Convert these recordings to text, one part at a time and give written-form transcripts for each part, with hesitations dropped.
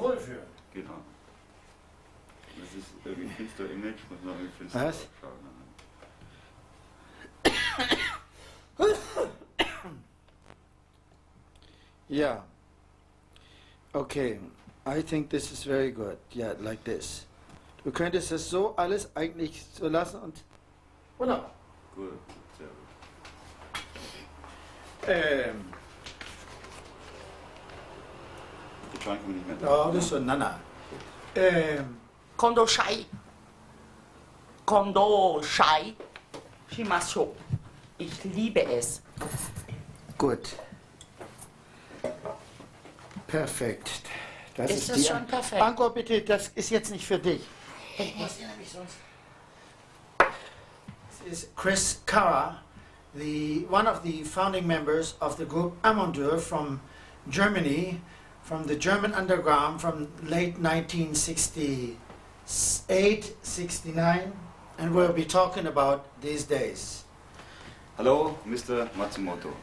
wohlfühlen. Genau. Das ist irgendwie finster Image, muss man irgendwie finster Was? schauen. Yeah. Okay. I think this is very good. Yeah, like this. Du könntest das so alles eigentlich so lassen und... Oder? Gut, sehr gut. Die Schrank nicht mehr da. Oh, das ist so, na. Kondoshai. Shimasho. Ich liebe es. Gut. Perfekt. Ist das schon perfekt? Banco, bitte, das ist jetzt nicht für dich. Was nämlich sonst? This is Chris Kara, one of the founding members of the group Amon from Germany, from the German underground from late 1968, 69, and we'll be talking about these days. Hello, Mr. Matsumoto.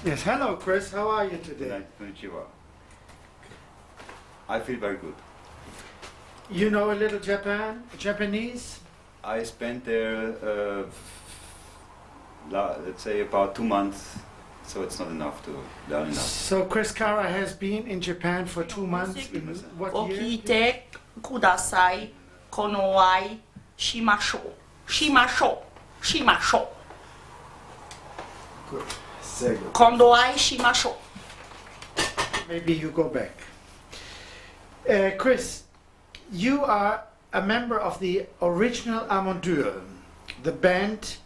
Yes, hello Chris, how are you today? Konnichiwa. I feel very good. You know a little Japanese? I spent there, let's say, about 2 months, so it's not enough to learn enough. So Chris Kara has been in Japan for 2 months. In what year? Okite kudasai kono ai shimasho. Shimasho. Good. Sehr gut. Kondo ai shimasho. Maybe you go back. Chris, you are a member of the original Amon, the band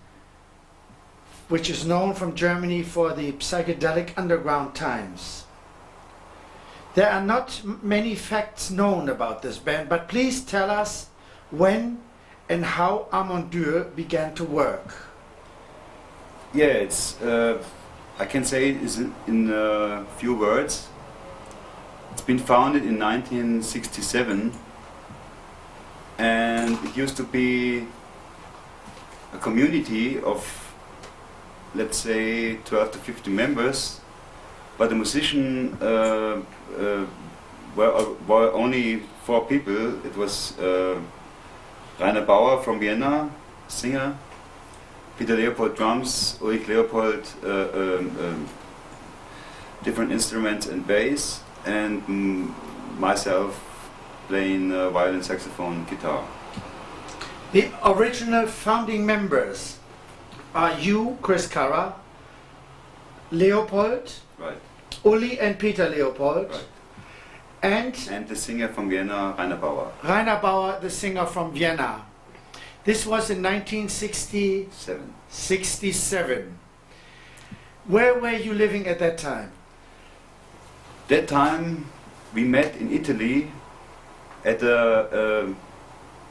which is known from Germany for the psychedelic underground times. There are not many facts known about this band, but please tell us when and how Amon began to work. Yeah, it's, I can say it is in a few words. It's been founded in 1967, and it used to be a community of, let's say, 12 to 50 members, but the musician were only 4 people. It was Rainer Bauer from Vienna, singer, Peter Leopold drums, Ulrich Leopold different instruments and bass, and myself playing violin, saxophone, guitar. The original founding members are you, Chris Kara, Leopold, Right. Uli and Peter Leopold, Right. and The singer from Vienna, Rainer Bauer. Rainer Bauer, the singer from Vienna. This was in 1967. Where were you living at that time? That time we met in Italy at a,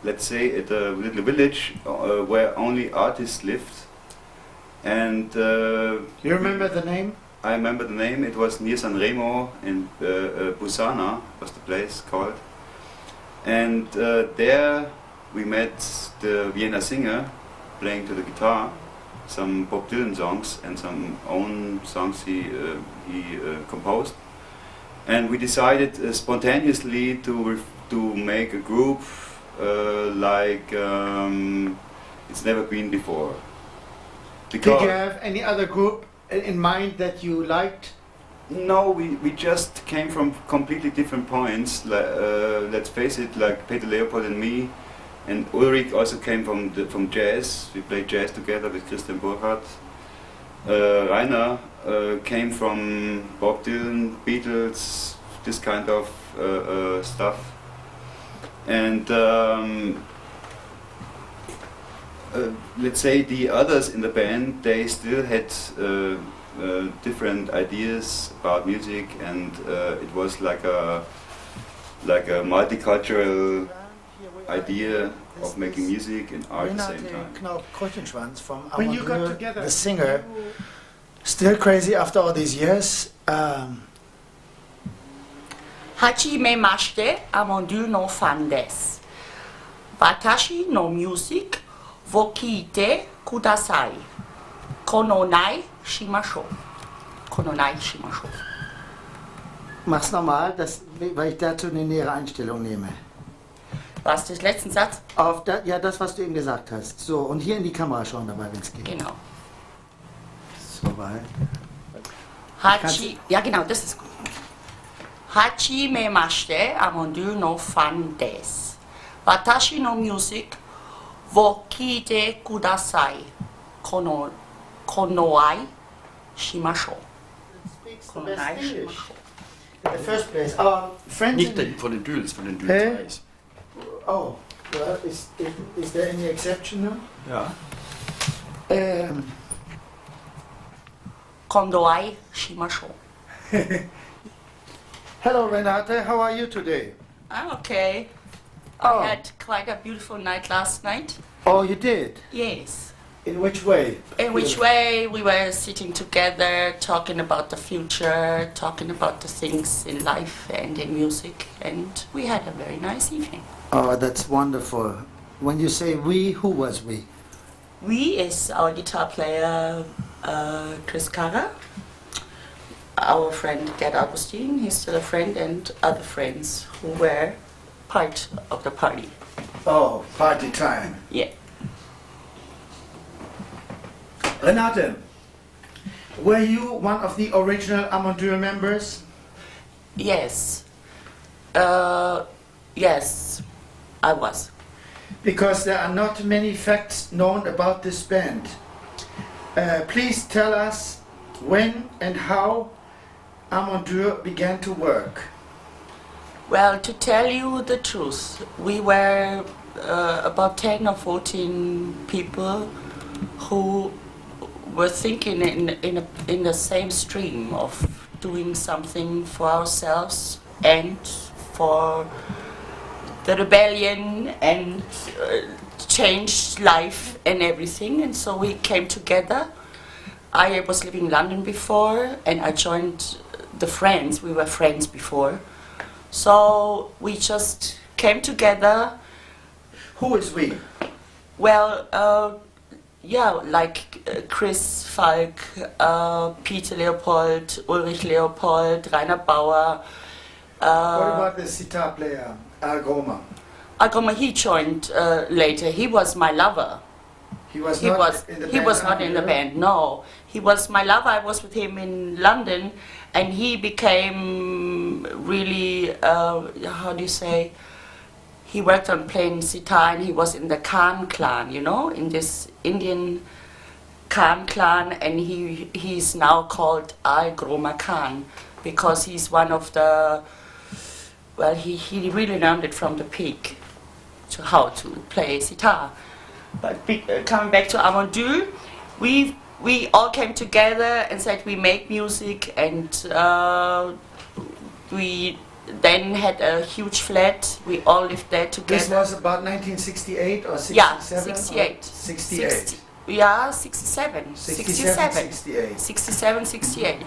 let's say, at a little village where only artists lived. And You remember the name? I remember the name. It was near San Remo in Busana was the place called. And there we met the Vienna singer playing to the guitar some Bob Dylan songs and some own songs he composed. And we decided spontaneously to make a group like it's never been before. Did you have any other group in mind that you liked? No, we just came from completely different points. Let's face it, like Peter Leopold and me, and Ulrich also came from jazz. We played jazz together with Christian Gerhard. Rainer came from Bob Dylan, Beatles, this kind of stuff. And let's say the others in the band, they still had different ideas about music, and it was like a multicultural idea of making music and art at the same time. When you got together, the singer, still crazy after all these years. Hajime mashite Amon no fan desu. Watashi no music wo kiite kudasai. Kono nai shimashou. Kono nai shimashou. Mach's nochmal, weil ich dazu eine nähere Einstellung nehme. Was, das letzten Satz? Ja, das, was du eben gesagt hast. So, und hier in die Kamera schauen dabei, wenn es geht. Genau. Soweit. Ja genau, das ist gut. Hachime mashite Amon Düül no fan desu. Watashi no music wo kiite kudasai. Konoai shimashou. Konoai shimashou. In the first place, our friends Nicht von den Düüls, von den Düüls. Oh, well, is there any exception now? Ja. Konoai shimashou. Hello, Renate. How are you today? I'm okay. Oh. I had quite a beautiful night last night. Oh, you did? Yes. In which way? In which way we were sitting together, talking about the future, talking about the things in life and in music, and we had a very nice evening. Oh, that's wonderful. When you say we, who was we? We is our guitar player, Chris Kara, our friend Gerhard Augustin, he's still a friend, and other friends who were part of the party. Oh, party time. Yeah. Renate, were you one of the original Amon Düül members? Yes. Yes, I was. Because there are not many facts known about this band. Please tell us when and how Amon Düül began to work. Well, to tell you the truth, we were about 10 or 14 people who were thinking in the same stream of doing something for ourselves and for the rebellion and changed life and everything. And so we came together. I was living in London before, and I joined the friends. We were friends before. So we just came together. Who is we? Well, yeah, like Chris Falk, Peter Leopold, Ulrich Leopold, Rainer Bauer. What about the sitar player, Algoma? Agoma, he joined later. He was my lover. He was He not was, in the he band. was not in the band, no. He was my lover. I was with him in London, and he became really, how do you say, he worked on playing sitar, and he was in the Khan clan, you know, in this Indian Khan clan, and he's now called Al-Groma Khan, because he's one of the, well, he really learned it from the peak, to how to play sitar. But coming back to Amon Düül, we all came together and said we make music, and we then had a huge flat. We all lived there together. This was about 1968 or 67? Yeah, 68. 68. Yeah, 67. 68. 67, 68.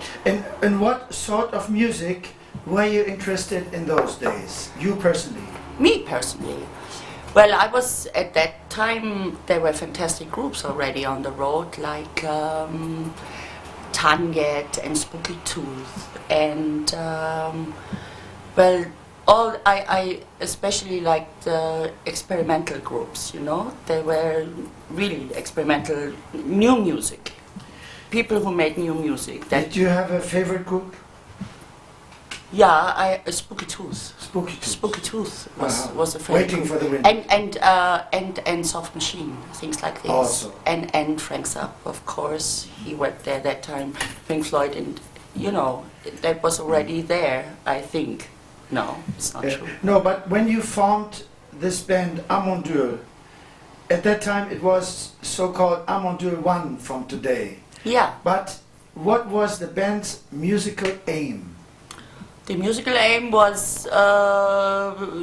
In what sort of music were you interested in those days, you personally? Me personally. Well, I was at that time, there were fantastic groups already on the road, like Tanget and Spooky Tooth, and well, I especially liked the experimental groups, you know, they were really experimental, new music, people who made new music. Did you have a favorite group? Yeah, Spooky Tooth. Spooky Tooth. Spooky Tooth Wow. was a favorite. Waiting for the Wind. And Soft Machine, things like this. Also. And Frank Zappa, of course, he worked there that time. Pink Floyd, and you know, that was already there, I think. No, it's not true. No, but when you formed this band Amon Düül, at that time it was so-called Amon Düül 1 from today. Yeah. But what was the band's musical aim? The musical aim was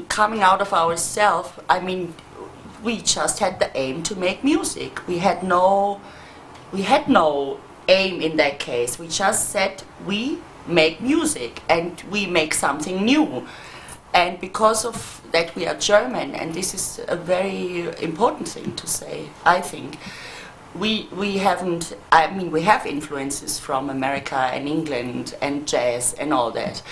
coming out of ourselves. I mean, we just had the aim to make music. We had no aim in that case. We just said we make music and we make something new. And because of that, we are German, and this is a very important thing to say, I think. we haven't. I mean, we have influences from America and England and jazz and all that,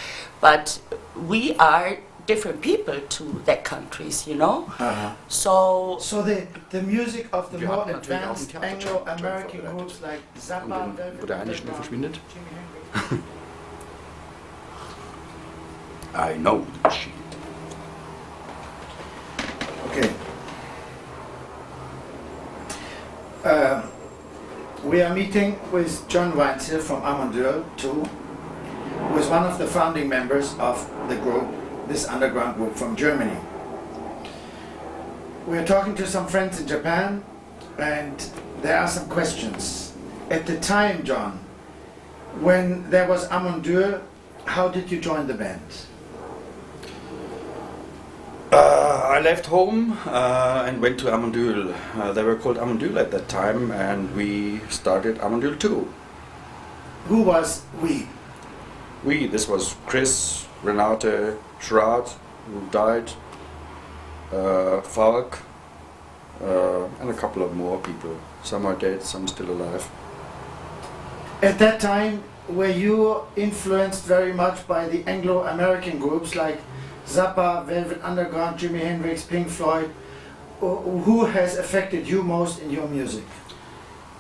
but we are different people to their countries, you know. So So the music of the Wir more hatten natürlich auch advanced einen Theaterjob Anglo-American vorbereitet. groups like Und Zappa, dann, Velvet wo der eine schnell Underground, verschwindet. Jimi Hendrix. I know the machine. Okay. We are meeting with John Weinzel from Amon Düül too, who is one of the founding members of the group, this underground group from Germany. We are talking to some friends in Japan, and there are some questions. At the time, John, when there was Amon Düül, how did you join the band? I left home and went to Amon Düül. They were called Amon Düül at that time, and we started Amon Düül too. Who was we? We, this was Chris, Renate, Gerhard, who died, Falk, and a couple of more people. Some are dead, some still alive. At that time, were you influenced very much by the Anglo-American groups like Zappa, Velvet Underground, Jimi Hendrix, Pink Floyd? Who has affected you most in your music?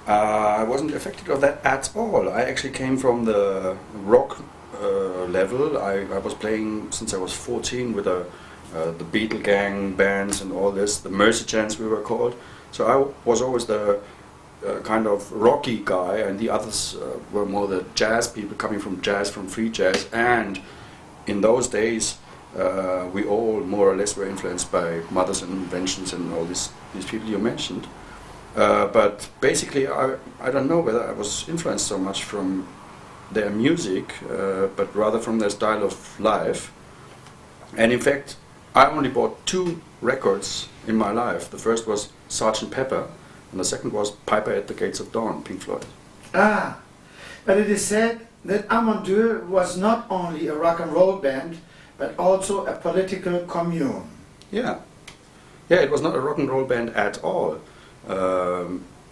I wasn't affected of that at all. I actually came from the rock level. I was playing since I was 14 with the Beatle Gang bands and all this, the Mercy Chants we were called. So I was always the kind of rocky guy, and the others were more the jazz people coming from jazz, from free jazz. And in those days, we all more or less were influenced by Mothers and Inventions and all these people you mentioned. But basically, I don't know whether I was influenced so much from their music, but rather from their style of life. And in fact, I only bought 2 records in my life. The first was Sgt. Pepper, and the second was Piper at the Gates of Dawn, Pink Floyd. Ah, but it is said that Amon Düül was not only a rock and roll band, but also a political commune. Yeah, it was not a rock and roll band at all.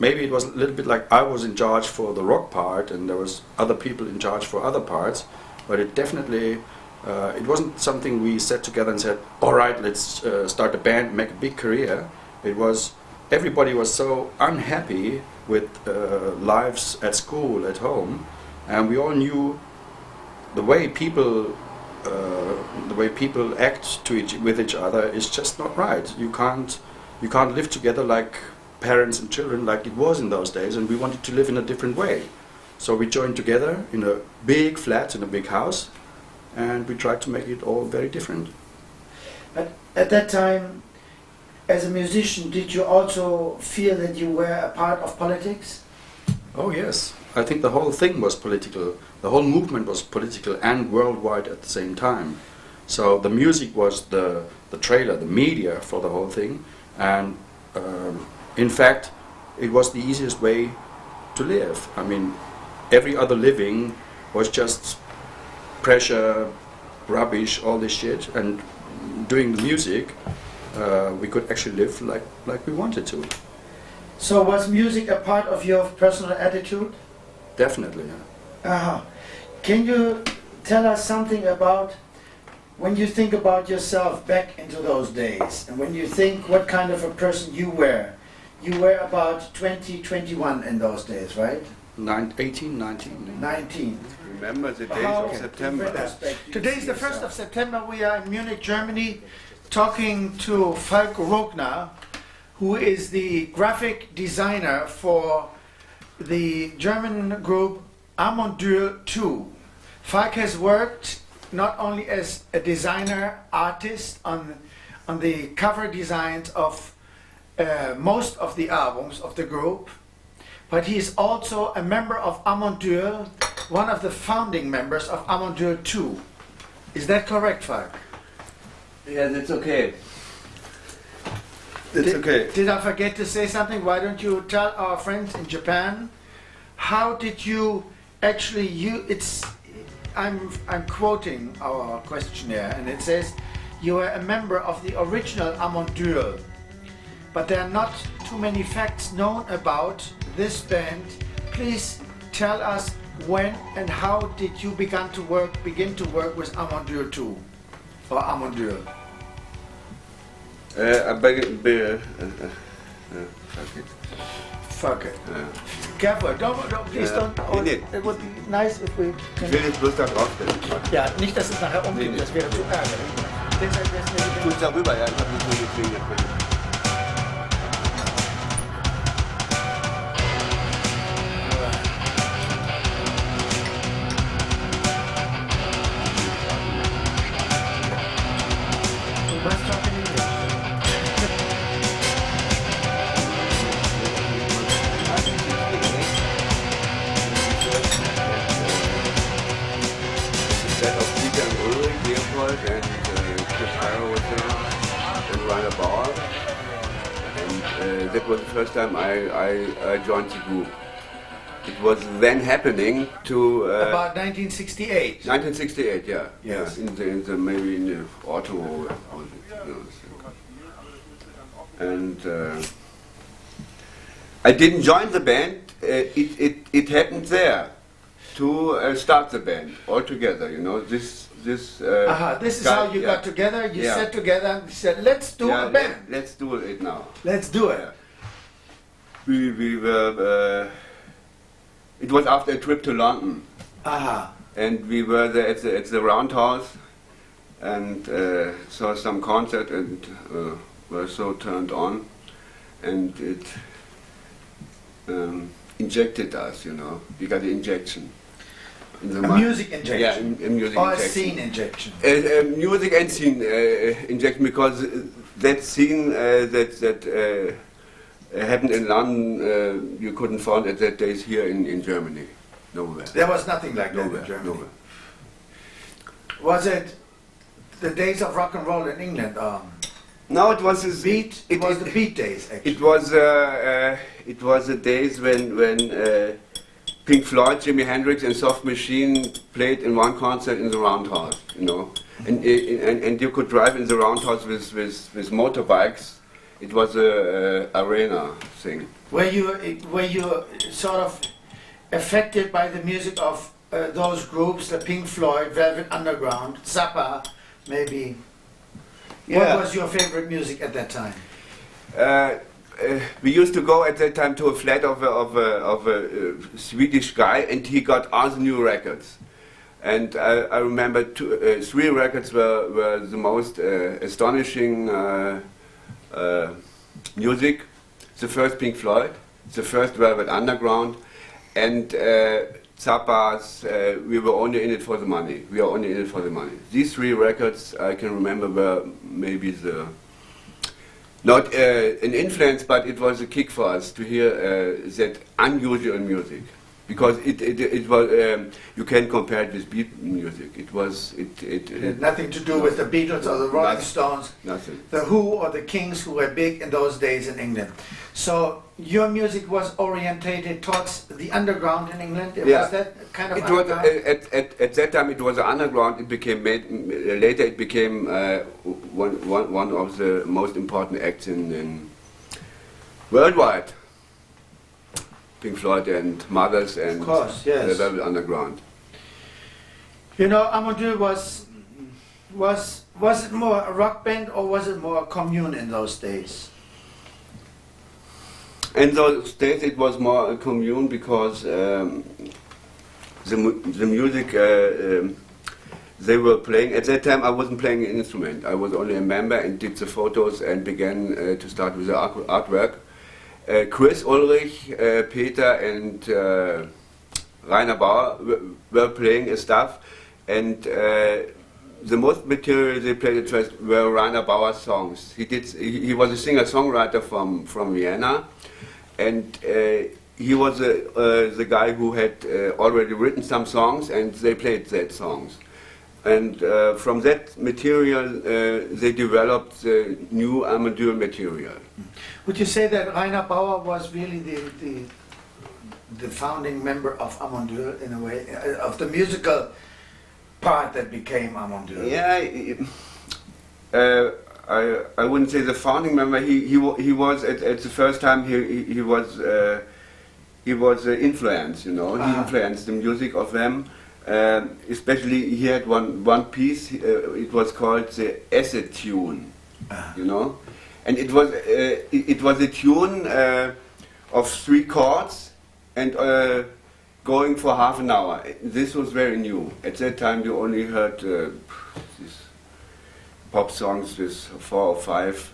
Maybe it was a little bit like I was in charge for the rock part, and there was other people in charge for other parts. But it definitely, it wasn't something we sat together and said, "All right, let's start a band, make a big career." It was everybody was so unhappy with lives at school, at home, and we all knew the way people act with each other is just not right. You can't live together like parents and children like it was in those days, and we wanted to live in a different way. So we joined together in a big flat in a big house, and we tried to make it all very different. But at that time, as a musician, did you also feel that you were a part of politics? Oh yes, I think the whole thing was political. The whole movement was political and worldwide at the same time. So the music was the trailer, the media for the whole thing, and in fact, it was the easiest way to live. I mean, every other living was just pressure, rubbish, all this shit, and doing the music, we could actually live like we wanted to. So was music a part of your personal attitude? Definitely, yeah. Can you tell us something about when you think about yourself back into those days, and when you think what kind of a person you were? You were about 20, 21 in those days, right? 18, 19. 19. Remember the days How, of September. in retrospect, do you Today is the 1st of September. We are in Munich, Germany, talking to Falk Rogner, who is the graphic designer for the German group Amon Düül 2. Falk has worked not only as a designer, artist on the cover designs of most of the albums of the group, but he is also a member of Amon Düül, one of the founding members of Amon Düül 2. Is that correct, Falk? Yeah, that's okay. That's okay. Did I forget to say something? Why don't you tell our friends in Japan, how did you actually I'm quoting our questionnaire, and it says you were a member of the original Amon Düül, but there are not too many facts known about this band, please tell us when and how did you begin to work with Amon Düül too, or Amon Düül? Fuck it. Careful, please don't. It would be nice if we can. Ich will jetzt bloß da draufstellen. Ja, nicht, dass es nachher umgeht, Nee. das wäre zu ärgerlich. Deshalb wäre es mir Ich muss darüber, ja, ich habe nicht so gekriegt. You must talk in English. That of Peter and Ulrich, Leopold, and Chris Harrow was there, and Rainer Bauer. And that was the first time I joined the group. It was then happening to... About 1968. 1968, yeah. Yes. Yeah, in the maybe in the auto. And I didn't join the band. It happened there to start the band all together. You know this. This is guy- how you yeah. got together. You Yeah. sat together and said, "Let's do Yeah, a band. let's do it now. Let's do it." We were. It was after a trip to London. Aha. And we were there at the Roundhouse and saw some concert and were so turned on, and it injected us, you know. We got an injection. In the A mind. music injection. Yeah, a music Or a injection. scene injection. Music and scene injection, because that scene that happened in London, you couldn't find at that days here in Germany. Nowhere. There was nothing like that Nowhere. in Germany. Nowhere. Was it the days of rock and roll in England? No, it was this Beat. It was the beat days, actually. It was the days when Pink Floyd, Jimi Hendrix, and Soft Machine played in one concert in the Roundhouse, you know, and you could drive in the Roundhouse with motorbikes. It was a arena thing. Were you sort of affected by the music of those groups, the Pink Floyd, Velvet Underground, Zappa, maybe? Yeah. What was your favorite music at that time? We used to go at that time to a flat of a Swedish guy, and he got all the new records. And I remember three records were the most astonishing music. The first Pink Floyd, the first Velvet Underground, and Zappa's We Were Only In It For The Money. We Are Only In It For The Money. These three records I can remember were maybe not an influence, but it was a kick for us to hear that unusual music, because it was you can compare it with beat music. It It had nothing to do with the Beatles or the Rolling Nothing. Stones, nothing. the Who or the Kings, who were big in those days in England. So your music was orientated towards the underground in England. Yeah. Was that kind of It was underground? at that time it was underground. It became later it became one of the most important acts in worldwide. Pink Floyd and Mothers and Of course, yes. the Velvet Underground. You know, Amon Düül was it more a rock band or was it more a commune in those days? In those days it was more a commune, because the music they were playing. At that time I wasn't playing an instrument. I was only a member and did the photos and began to start with the artwork. Chris, Ulrich, Peter and Rainer Bauer were playing stuff, and the most material they played at first were Rainer Bauer's songs. He was a singer-songwriter from Vienna, and he was the guy who had already written some songs, and they played that songs. And from that material, they developed the new Amon Düül material. Would you say that Rainer Bauer was really the founding member of Amon Düül in a way, of the musical part that became Amon Düül? Yeah, I wouldn't say the founding member. He was at the first time he was he was influenced, you know. He influenced the music of them. Especially, he had one piece. It was called the acid tune, you know, and it was a tune of 3 chords and going for half an hour. This was very new. At that time, you only heard these pop songs with 4 or 5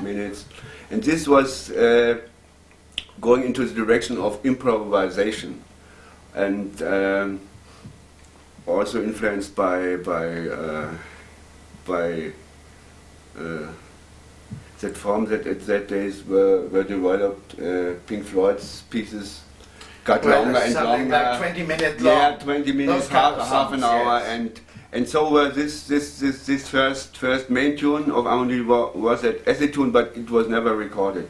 minutes, and this was going into the direction of improvisation, and also influenced by that form that at that days were developed. Pink Floyd's pieces got longer and longer. Like 20 minutes long. Yeah, 20 minutes, half an hour, yes. and so this first main tune of Amon Düül was that acid tune, but it was never recorded.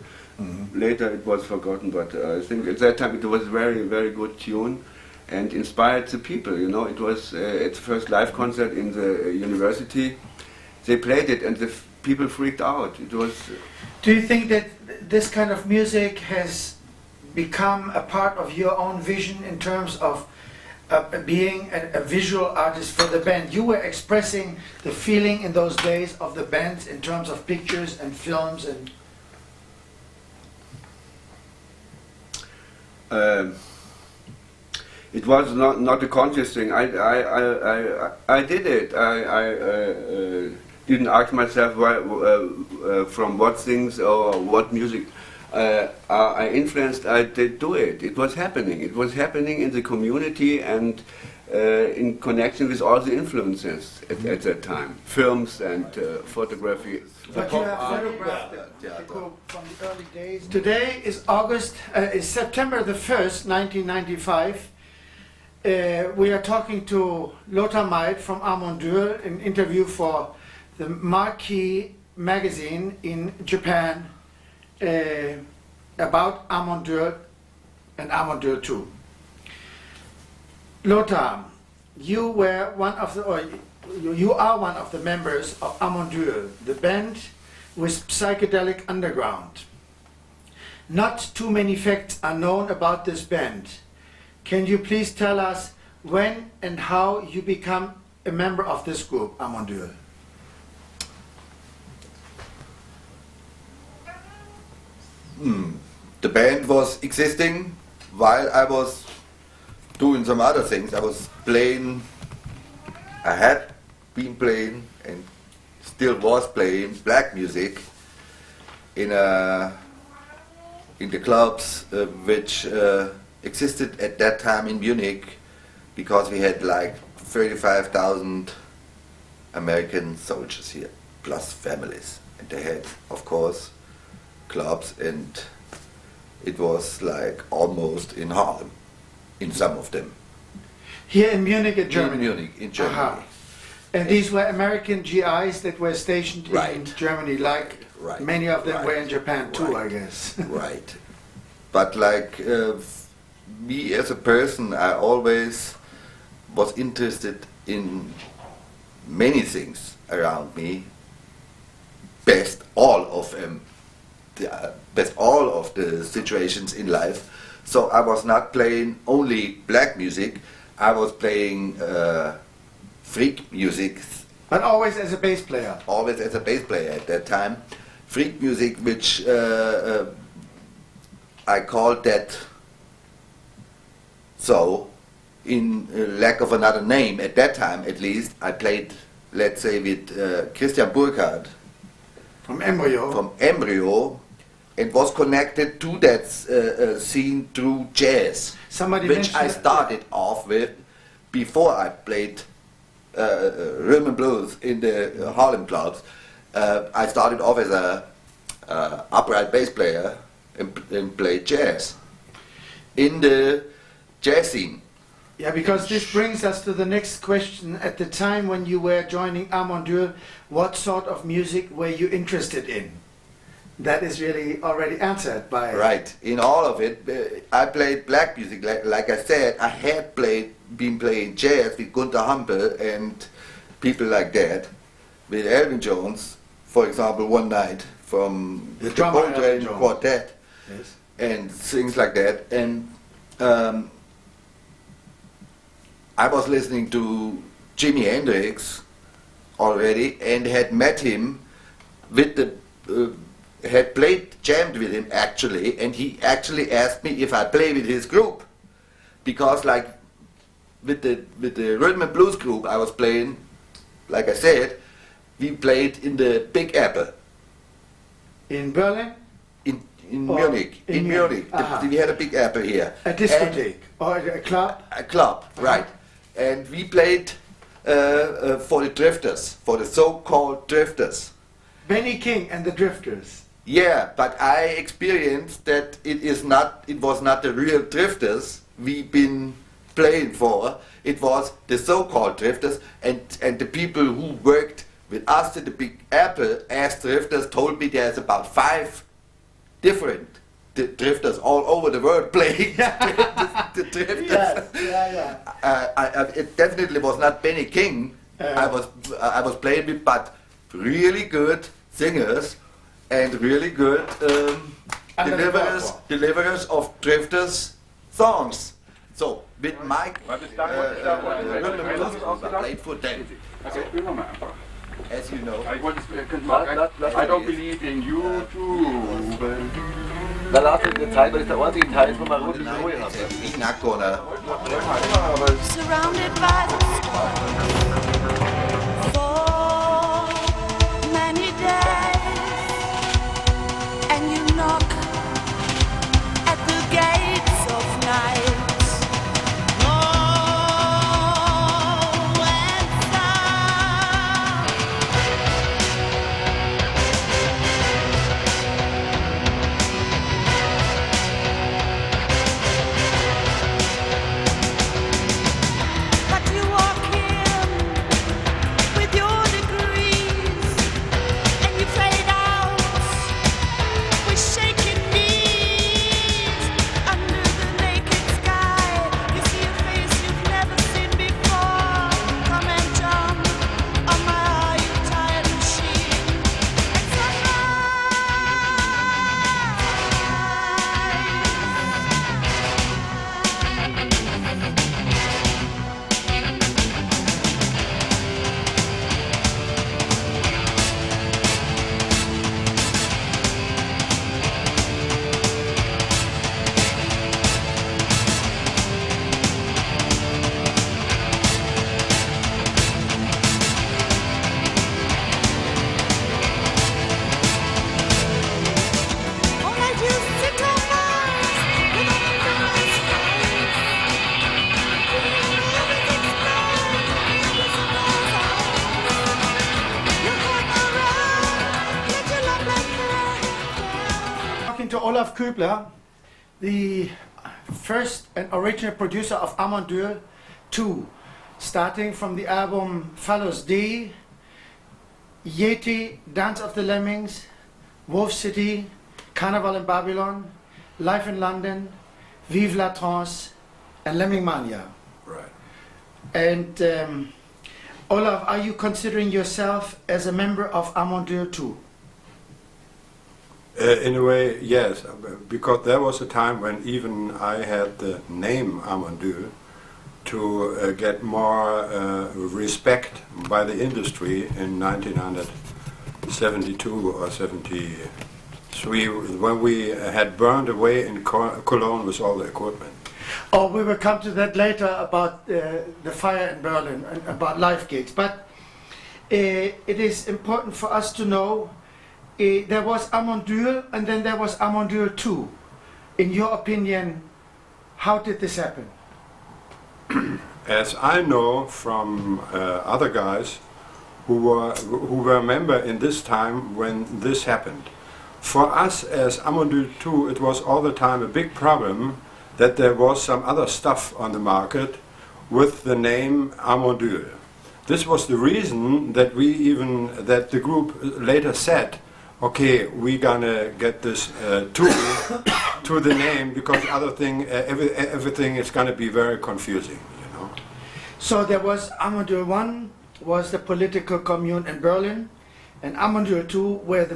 Later it was forgotten, but I think at that time it was a very good tune and inspired the people, you know. It was its first live concert in the university. They played it and the people freaked out. It was. Do you think that this kind of music has become a part of your own vision in terms of being a visual artist for the band? You were expressing the feeling in those days of the band in terms of pictures and films and... It was not a conscious thing. I did it. I didn't ask myself from what things or what music I influenced. I did do it. It was happening. It was happening in the community and in connection with all the influences at that time. Films and photography. But you have photographed the group from the early days. Today is September the 1st, 1995. We are talking to Lothar Maid from Amon Düül, an interview for the Marquee magazine in Japan about Amon Düül and Amon Düül 2. Lothar, you are one of the members of Amon Düül, the band with psychedelic underground. Not too many facts are known about this band. Can you please tell us when and how you become a member of this group, Amon Düül? The band was existing while I was doing some other things. I had been playing and still was playing black music in the clubs which existed at that time in Munich, because we had like 35,000 American soldiers here, plus families. And they had, of course, clubs, and it was like almost in Harlem, in some of them. Here in Munich, in Germany? In Munich, in Germany. Aha. And these were American GIs that were stationed in Germany, like many of them were in Japan too, I guess. Right. But like me as a person, I always was interested in many things around me. Best all of the situations in life. So I was not playing only black music, I was playing freak music. But always as a bass player? Always as a bass player at that time. Freak music, which I called that so, in lack of another name, at that time at least, I played, let's say, with Christian Burkhardt. From Embryo? From Embryo, and was connected to that scene through jazz, which I started off with before I played rhythm and blues in the Harlem clubs. I started off as a upright bass player and played jazz in the jazz scene. Yeah, because this brings us to the next question. At the time when you were joining Amon Düül, what sort of music were you interested in? That is really already answered by... Right, in all of it. I played black music, like I said. I had been playing jazz with Gunther Hampel and people like that, with Elvin Jones, for example, one night from the Coltrane Quartet, yes, and things like that. And I was listening to Jimi Hendrix already and had met him with the had jammed with him actually, and he actually asked me if I play with his group, because like with the rhythm and blues group I was playing, like I said, we played in the Big Apple in Berlin. In Munich. In Munich. We had a Big Apple here. A discotheque or a club? A club, right. And we played for the Drifters, for the so-called Drifters. Benny King and the Drifters. Yeah, but I experienced that it was not the real Drifters we've been playing for. It was the so-called Drifters, and the people who worked with us in the Big Apple as Drifters told me there's about 5 different drifters all over the world playing the Drifters. Yes, It definitely was not Benny King I was playing with, but really good singers and really good deliverers of Drifters songs. So with Mike, I played for them. As you know. I don't believe in you too. Da lasst uns eine Zeit, weil ich der einzige Teil von meiner roten Ruhe habe. He's not gonna. Surrounded by the storm for many days, and you knock at the gates of night. To Olaf Kübler, the first and original producer of Amon Düül 2, starting from the album Phallus D, Yeti, Dance of the Lemmings, Wolf City, Carnival in Babylon, Life in London, Vive la Trance, and Lemming Mania. Right. And Olaf, are you considering yourself as a member of Amon Düül 2? In a way, yes, because there was a time when even I had the name Amon Düül to get more respect by the industry in 1972 or 73, when we had burned away in Cologne with all the equipment. Oh, we will come to that later about the fire in Berlin and about live gigs. But it is important for us to know there was Amon Düül and then there was Amon Düül 2. In your opinion, how did this happen? As I know from other guys who were member in this time when this happened, for us as Amon Düül 2, it was all the time a big problem that there was some other stuff on the market with the name Amon Düül. This was the reason that that the group later said, okay, we're gonna get this to the name, because everything is gonna be very confusing, you know. So there was Amon Düül 1 was the political commune in Berlin, and Amon Düül 2 where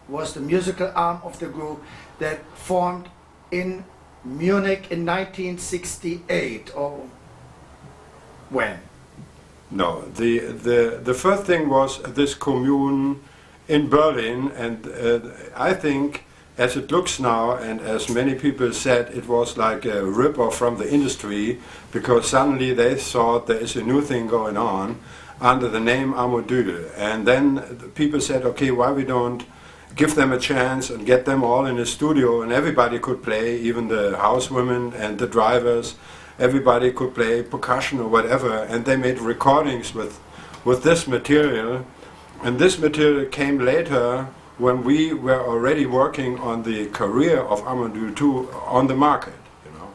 was the musical arm of the group that formed in Munich in 1968, or when? No, the first thing was this commune in Berlin, and I think, as it looks now, and as many people said, it was like a rip-off from the industry, because suddenly they thought there is a new thing going on under the name Amon Düül. And then people said, okay, why we don't give them a chance and get them all in a studio, and everybody could play, even the housewomen and the drivers, everybody could play percussion or whatever, and they made recordings with this material. And this material came later when we were already working on the career of Amon Düül 2 on the market. You know,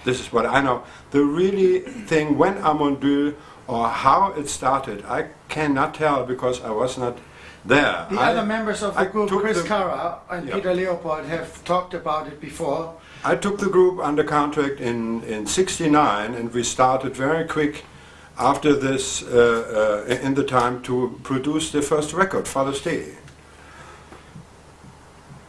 this is what I know. The really thing when Amon Düül, or how it started, I cannot tell because I was not there. The other members of the group, Chris Cara and Peter Leopold, have talked about it before. I took the group under contract in '69, and we started very quick after this in the time to produce the first record, Father's Day.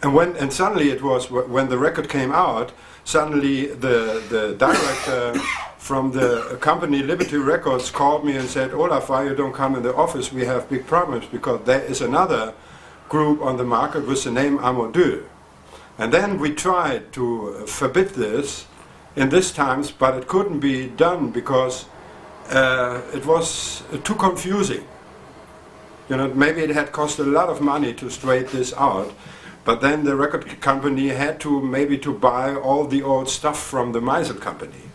And suddenly it was when the record came out. Suddenly the director from the company Liberty Records called me and said, "Olaf, why you don't come in the office? We have big problems because there is another group on the market with the name Amon Düül." And then we tried to forbid this in these times, but it couldn't be done because it was too confusing. You know, maybe it had cost a lot of money to straighten this out, but then the record company had to maybe to buy all the old stuff from the Meisel company.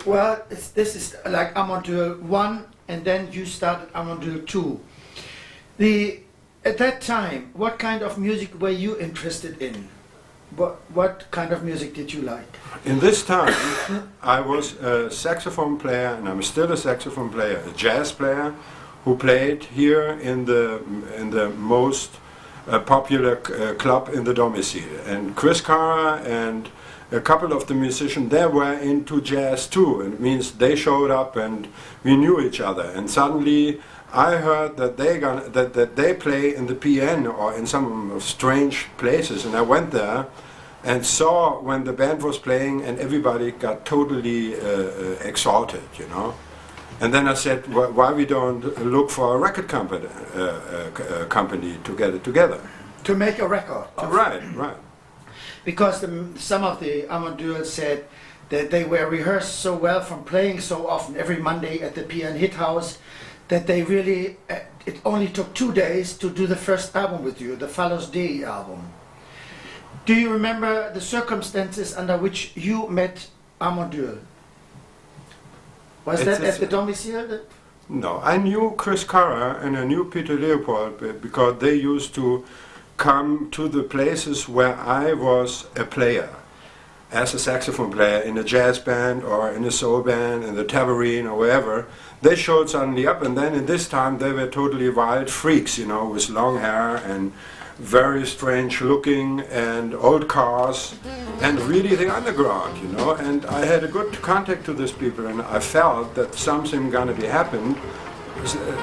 Well, this is like Amon Düül 1, and then you started Amon Düül 2. At that time, what kind of music were you interested in? What kind of music did you like? In this time, I was a saxophone player, and I'm still a saxophone player, a jazz player, who played here in the most popular club in the domicile. And Chris Cara and a couple of the musicians, they were into jazz too, and it means they showed up and we knew each other. And suddenly I heard that they play in the PN or in some strange places, and I went there and saw when the band was playing, and everybody got totally exalted, you know. And then I said, why we don't look for a record company to get it together? To make a record? Right. Because some of the Amon Düül said that they were rehearsed so well from playing so often every Monday at the PN Hit House that they really, it only took 2 days to do the first album with you, the Father's Day album. Do you remember the circumstances under which you met Amon Düül? Was that at the domicile? No, I knew Chris Cara and I knew Peter Leopold because they used to come to the places where I was a player, as a saxophone player in a jazz band or in a soul band, in the Tabarine or wherever. They showed suddenly up, and then in this time they were totally wild freaks, you know, with long hair and very strange looking and old cars and really the underground, you know. And I had a good contact to these people, and I felt that something gonna be happened,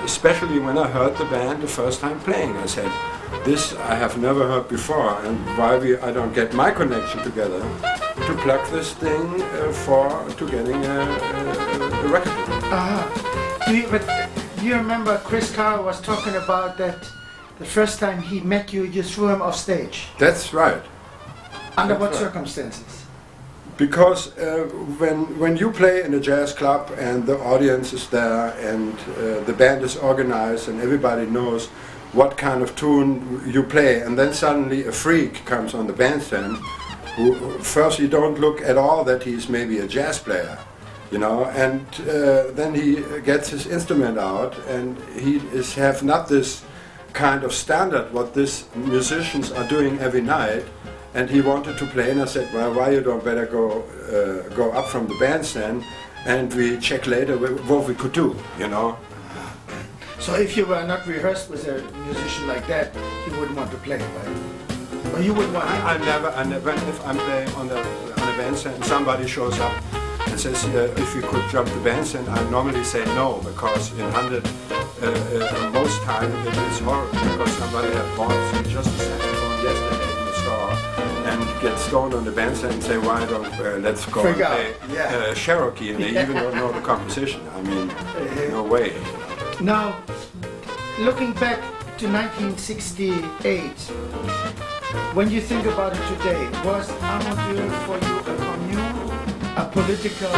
especially when I heard the band the first time playing. I said, this I have never heard before, and why I don't get my connection together to plug this thing to getting a record. Do you remember Chris Cara was talking about that the first time he met you, you threw him off stage? That's right. Under what circumstances? Because when you play in a jazz club and the audience is there and the band is organized and everybody knows what kind of tune you play, and then suddenly a freak comes on the bandstand who first you don't look at all that he's maybe a jazz player, you know, and then he gets his instrument out and he have not this kind of standard what these musicians are doing every night, and he wanted to play, and I said, well, why you don't better go up from the bandstand and we check later what we could do, you know. So if you were not rehearsed with a musician like that, you wouldn't want to play, right? Or you wouldn't want I never, if I'm playing on a bandstand and somebody shows up and says, if you could jump the bandstand, I normally say no, because in 100, most time it is horrible, because somebody had bought just a saxophone yesterday in the store and get stoned on the bandstand and say, why don't let's go Freak and out. play Yeah. Cherokee, and they even don't know the composition. I mean, no way. Now, looking back to 1968, when you think about it today, was Amon Düül for you a commune, a political?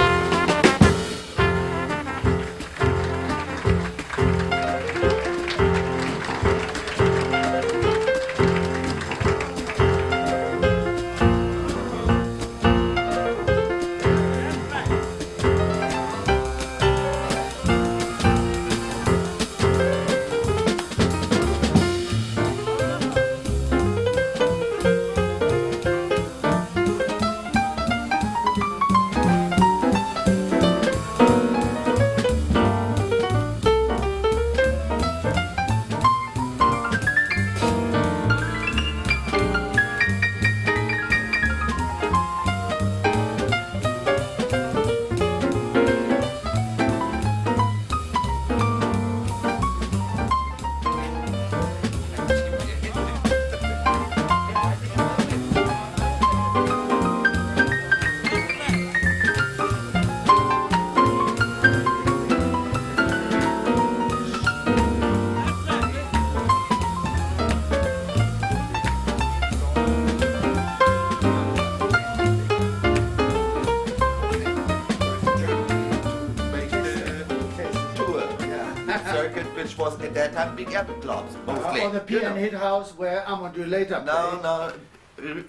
Circuit, which was at that time big apple clubs, mostly. Or the P and Hit House where Amon Düül later played. No.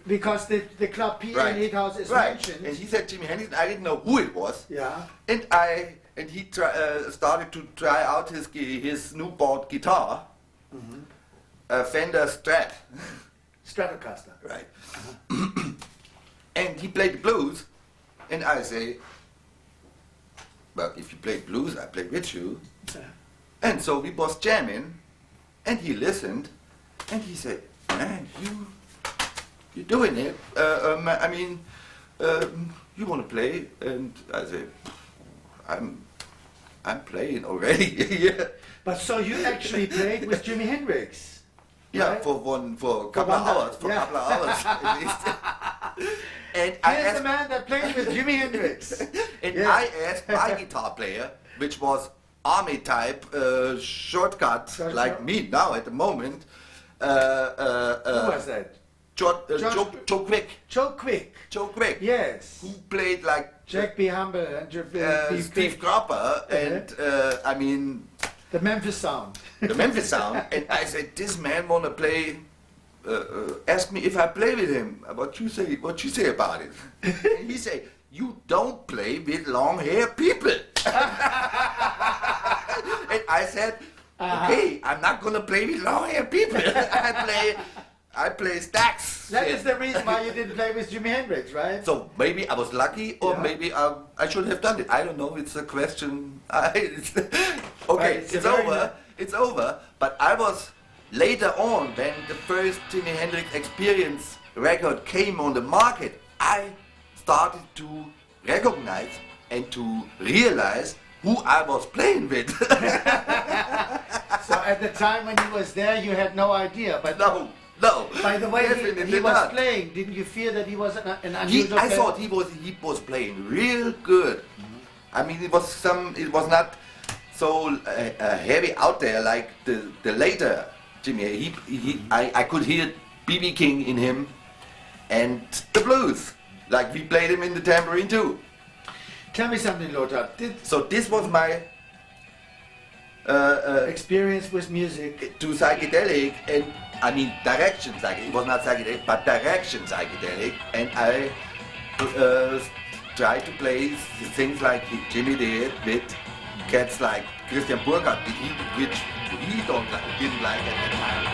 Because the club P and Hit House is Right. mentioned. And he said Jimi Hendrix. I didn't know who it was. Yeah. And he started to try out his new bought guitar, a Fender Strat. Stratocaster. Right. And he played the blues, and I say, well, if you play blues, I play with you. And so we was jamming, and he listened, and he said, man, you're doing it. I mean, you want to play? And I said, I'm playing already. Yeah. But so you actually played with Jimi Hendrix? Yeah, right? for a couple of hours, at least. And Here's the man that played with Jimi Hendrix. And Yeah. I asked my guitar player, which was army type, shortcut, like me now at the moment. Who was that? Joe Quick. Joe Quick. Joe Quick. Yes. Who played like Jack B. Humble and be Steve Big. Cropper and I mean The Memphis Sound. the Memphis Sound. And I said, this man wanna play. Ask me if I play with him. What you say about it? And he say, you don't play with long hair people. And I said, okay, I'm not gonna play with long hair people. I play Stax. That is the reason why you didn't play with Jimi Hendrix, right? So maybe I was lucky, or Yeah. maybe I should have done it. I don't know. It's a question. Okay, Right, it's over. It's over. But I was later on, when the first Jimi Hendrix Experience record came on the market, I started to recognize and to realize who I was playing with. So at the time when he was there, you had no idea. But No. by the way Definitely he was not. playing, didn't you feel that he was an unusual I player? thought he was playing real good. I mean, it was not so heavy out there like the later Jimmy. I could hear B.B. King in him and the blues, like we played him in the tambourine too. Tell me something, Lothar. So this was my Experience with music. to psychedelic, and I mean direction psychedelic. It was not psychedelic, but direction psychedelic, and I tried to play things like Jimmy did with cats like Christian Burkhardt, which he didn't like at the time.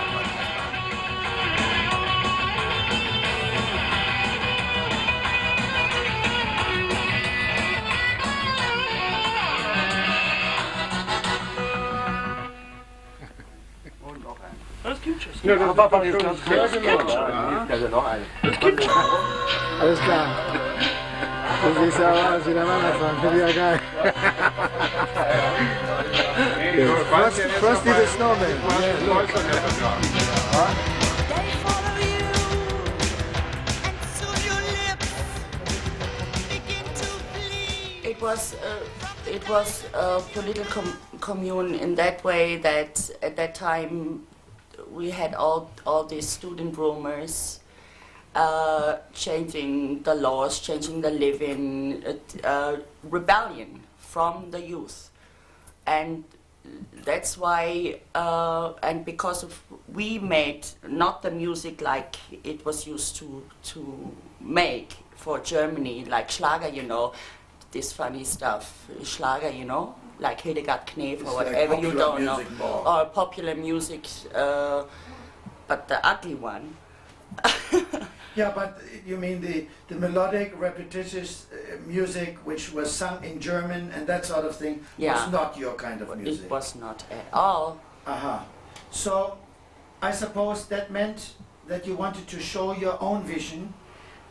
Ja, das war jetzt ganz klar. Ja, genau. Noch eine. Alles klar. Du siehst ja aus wie der Wanderfahrt, finde ich ja geil. Frosty the Snowman. They follow you, and soon it was a political commune in that way that at that time we had all these student rumors, changing the laws, changing the living, rebellion from the youth, and that's why, and because of we made not the music like it was used to make for Germany, like Schlager, you know, this funny stuff, Schlager, you know, like Hildegard Knef or whatever, you don't know, or popular music, but the ugly one. Yeah, but you mean the melodic, repetitious music which was sung in German and that sort of thing was not your kind of music? It was not at all. So I suppose that meant that you wanted to show your own vision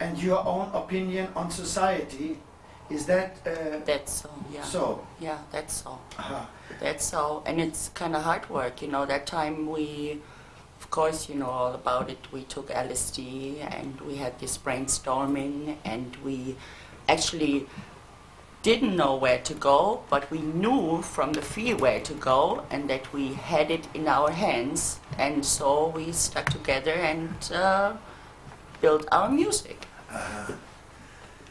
and your own opinion on society. Is that... that's so, yeah. So? Yeah, that's so. That's so, and it's kind of hard work, you know. That time we... Of course, you know all about it. We took LSD and we had this brainstorming, and we actually didn't know where to go, but we knew from the feel where to go, and that we had it in our hands, and so we stuck together and built our music.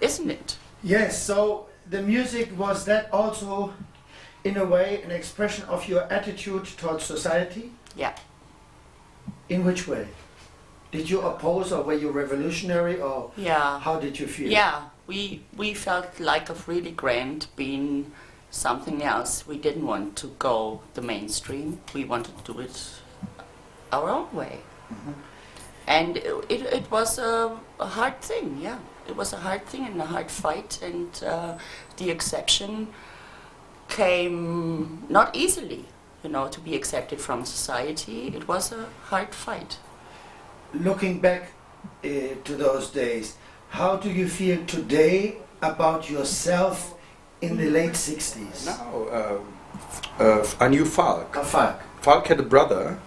Isn't it? Yes, so the music, was that also in a way an expression of your attitude towards society? Yeah. In which way? Did you oppose, or were you revolutionary, or how did you feel? Yeah, we felt like of really grand being something else. We didn't want to go the mainstream. We wanted to do it our own way. And it was a hard thing, yeah. It was a hard thing and a hard fight, and the acceptance came not easily. You know, to be accepted from society, it was a hard fight. Looking back to those days, how do you feel today about yourself in the late 60s? Now, I knew Falk. Falk. Falk had a brother,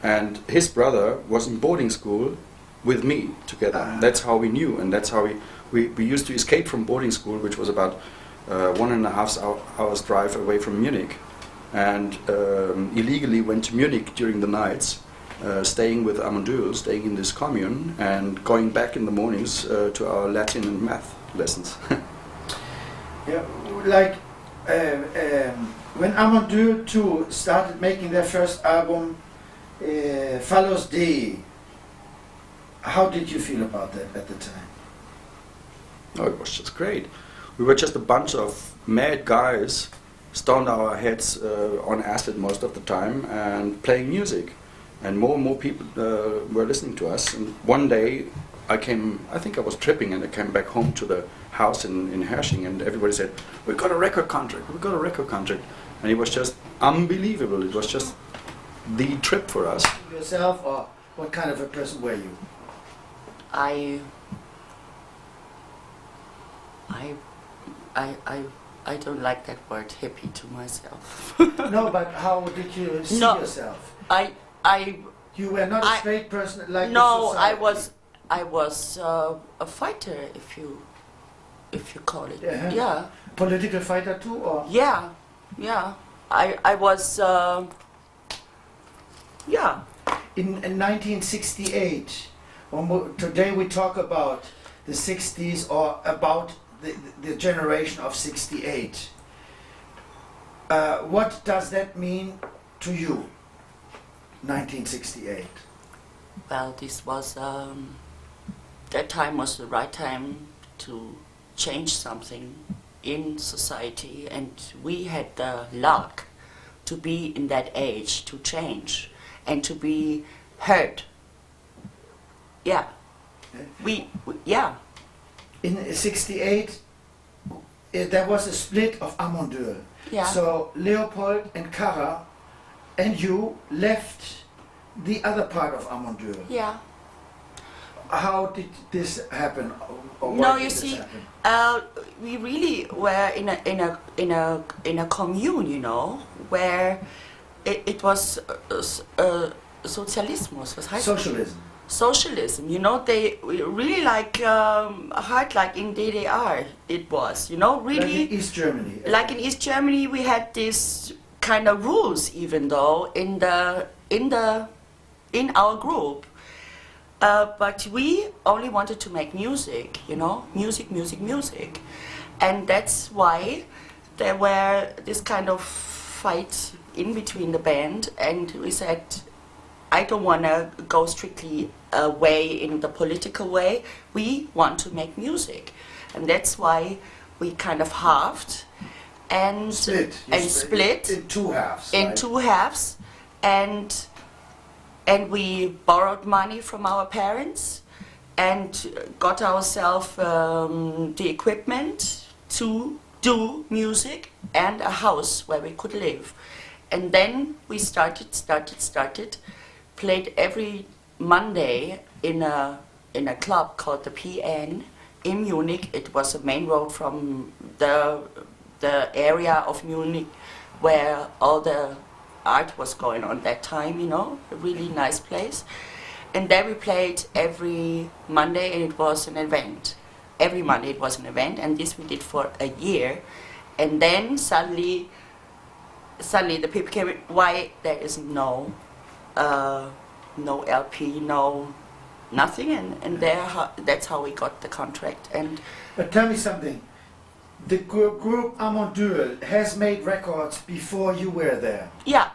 and his brother was in boarding school with me together. That's how we knew, and that's how we used to escape from boarding school, which was about 1.5 hours drive away from Munich. And illegally went to Munich during the nights, staying with Amon Düül, staying in this commune, and going back in the mornings to our Latin and math lessons. Yeah, like when Amon Düül too started making their first album, Follows D, how did you feel about that at the time? Oh, it was just great. We were just a bunch of mad guys, stoned our heads on acid most of the time, and playing music, and more people were listening to us. And one day I think I was tripping, and I came back home to the house in Hersching, and everybody said, we got a record contract, and it was just unbelievable. It was just the trip for us. Yourself, or what kind of a person were you? I don't like that word hippie to myself. No, but how did you see yourself? You were not a straight person like no, society. I was a fighter, if you call it. Yeah. Political fighter too, or? Yeah. I was. In 1968, today we talk about the 60s, or about the generation of 68. What does that mean to you, 1968? Well, this was, that time was the right time to change something in society, and we had the luck to be in that age to change and to be heard. Yeah. Yeah. In 68, there was a split of Amon Düül. Yeah. So Leopold and Kara and you left the other part of Amon Düül. Yeah. How did this happen? Or no, you see, we really were in a commune, you know, where it was Sozialismus. Was heißt Socialism. socialism. You know, they really like hard, like in DDR it was. You know, really like in East Germany. Like in East Germany, we had this kind of rules, even though in our group. But we only wanted to make music, you know, music, and that's why there were this kind of fight in between the band, and we said, I don't want to go strictly away in the political way. We want to make music, and that's why we kind of halved and split in two halves. In right? 2 halves, and we borrowed money from our parents and got ourselves the equipment to do music and a house where we could live. And then we started, played every Monday in a club called the PN in Munich. It was a main road from the area of Munich where all the art was going on that time, you know, a really nice place. And there we played every Monday, and it was an event. Every Monday it was an event, and this we did for a year. And then suddenly the people came, why there is no LP, no nothing, and that's how we got the contract. And but tell me something. The group Amon Düül has made records before you were there. Yeah.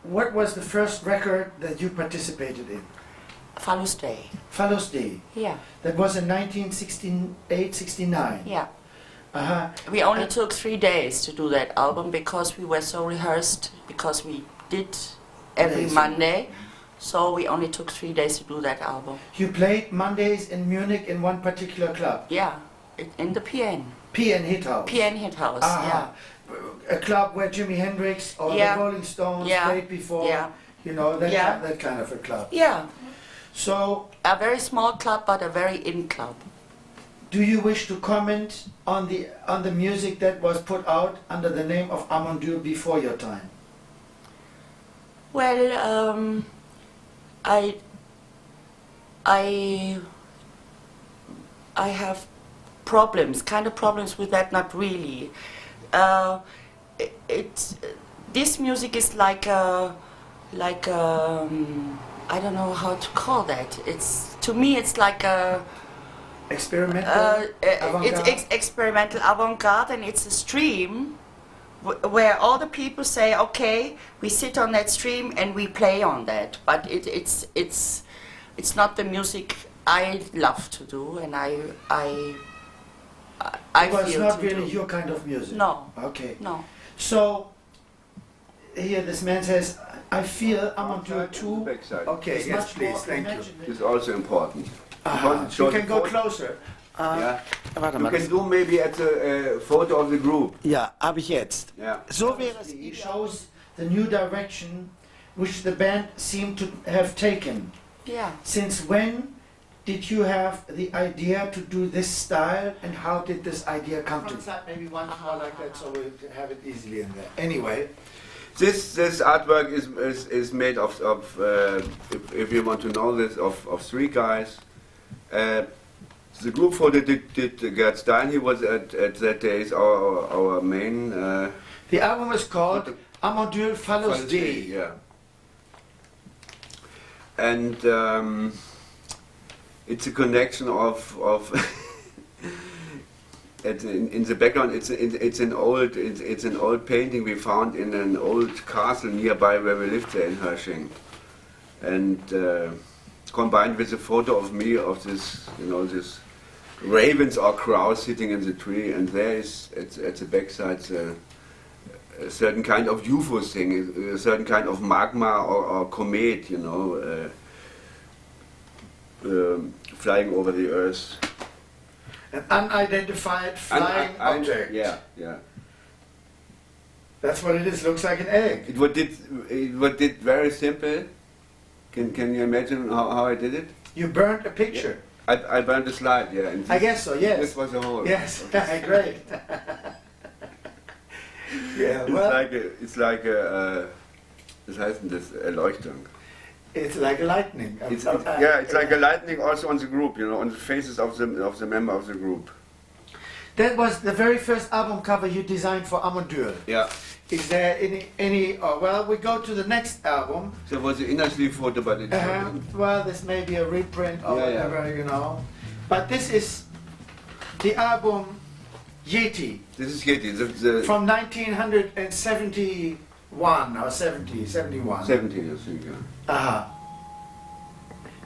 What was the first record that you participated in? Fallus Day. Fallus Day. Yeah. That was in 1968-69. Yeah. Uh-huh. We only took 3 days to do that album because we were so rehearsed, because we did every Monday. So we only took 3 days to do that album. You played Mondays in Munich in one particular club? Yeah, in the PN. PN Hit House? PN Hit House, yeah. A club where Jimi Hendrix or the Rolling Stones played before? Yeah. You know, that kind of a club? Yeah. So, a very small club, but a very in club. Do you wish to comment on the music that was put out under the name of Amon Düül before your time? Well, I have kind of problems with that. Not really. This music is like I don't know how to call that. To me it's like a experimental avant-garde? It's experimental avant-garde, and it's a stream where all the people say, okay, we sit on that stream and we play on that. But it's not the music I love to do, and I was feel not to really do. your kind of music. No. Okay. No. So here this man says, I feel Amon Düül too. Okay, yes, please, thank you. It's also important. You can go closer. Ja. Warte You mal. can do maybe at the photo of the group. Ja, habe ich jetzt. Ja. So wäre es. It shows the new direction which the band seemed to have taken. Yeah. Since when did you have the idea to do this style, and how did this idea come to you? Maybe one more like that, so we have it easily in there. Anyway. This artwork is made of if you want to know this, of 3 guys. The group photo did Gerhard Stein. He was at that days our main. The album is called Amon Düül Fallus Day. Yeah. And it's a connection of in the background. It's an old painting we found in an old castle nearby where we lived there in Hersching, and combined with a photo of me of this, this ravens or crows sitting in the tree, and there is at the backside a certain kind of UFO thing, a certain kind of magma or comet, flying over the earth. An unidentified flying object. Yeah. That's what it is. Looks like an egg. It did very simple. Can you imagine how I did it? You burned a picture. I burned a slide. Yeah. And I guess so. Yes. This was a whole. Yes. Great. Yeah. Well. It's like a. Was heißt denn das? Erleuchtung. It's like lightning. It's like a lightning also on the group, you know, on the faces of the member of the group. That was the very first album cover you designed for Amon Düül. Yeah. Is there any well, we go to the next album. There was the inner sleeve photo, but it's well, this may be a reprint or Yeah, yeah. whatever, you know. But this is the album Yeti this is Yeti, the from 1971 or 70, 71. 17, I think. Yeah. Uh-huh.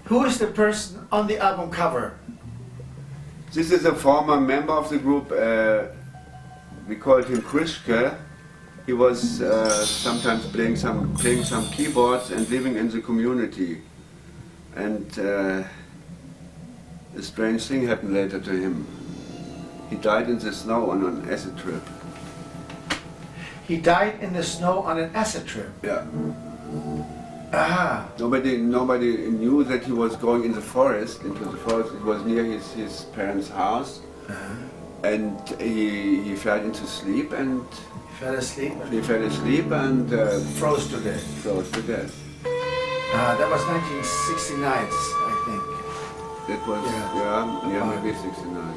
Who is the person on the album cover? This is a former member of the group. We called him Krischke. He was sometimes playing some keyboards and living in the community. And a strange thing happened later to him. He died in the snow on an acid trip. He died in the snow on an acid trip. Yeah. Ah. Nobody knew that he was going into the forest. It was near his parents' house. And he fell into sleep and Fell asleep. he fell asleep and Froze to death. froze to death. That was 1969, I think. That was maybe 69. Yeah.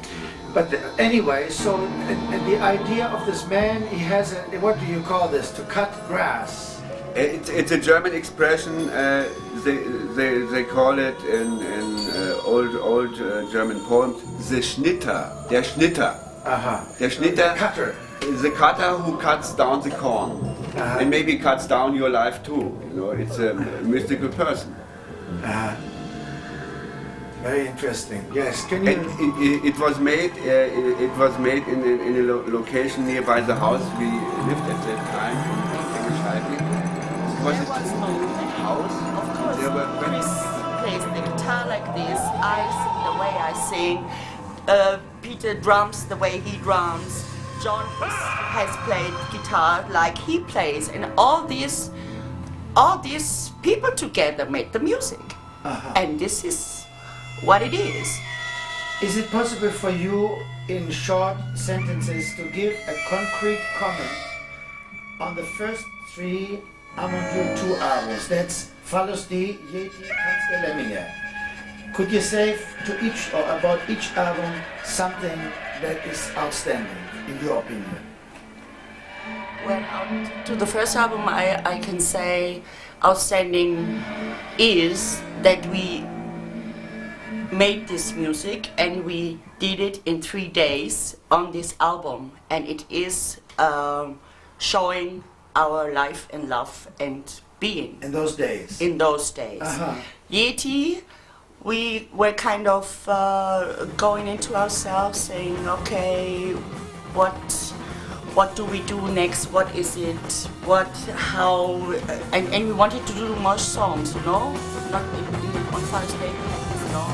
But anyway, so and the idea of this man, he has a, what do you call this? To cut grass. It's a German expression. They call it in old German poems the Schnitter, der Schnitter. Der Schnitter, The cutter. the cutter who cuts down the corn, and maybe cuts down your life too. You know, it's a mystical person. Very interesting. Yes. Can you? And it was made. It was made in a location nearby the house we lived at that time. Was it house? Of course, Chris plays the guitar like this, I sing the way I sing, Peter drums the way he drums, John has played guitar like he plays, and all these people together made the music. And this is what it is. Is it possible for you, in short sentences, to give a concrete comment on the first three Amon Düül 2 albums? That's Phallus D, Yeti, Tanz der Lemminge. Could you say to each or about each album something that is outstanding in your opinion? Well, to the first album, I can say outstanding is that we made this music and we did it in 3 days on this album, and it is showing our life and love and being. In those days? In those days. Yeti, we were kind of going into ourselves saying, okay, what do we do next? What is it? How? And we wanted to do more songs, you know? Not on Father's Day, you know?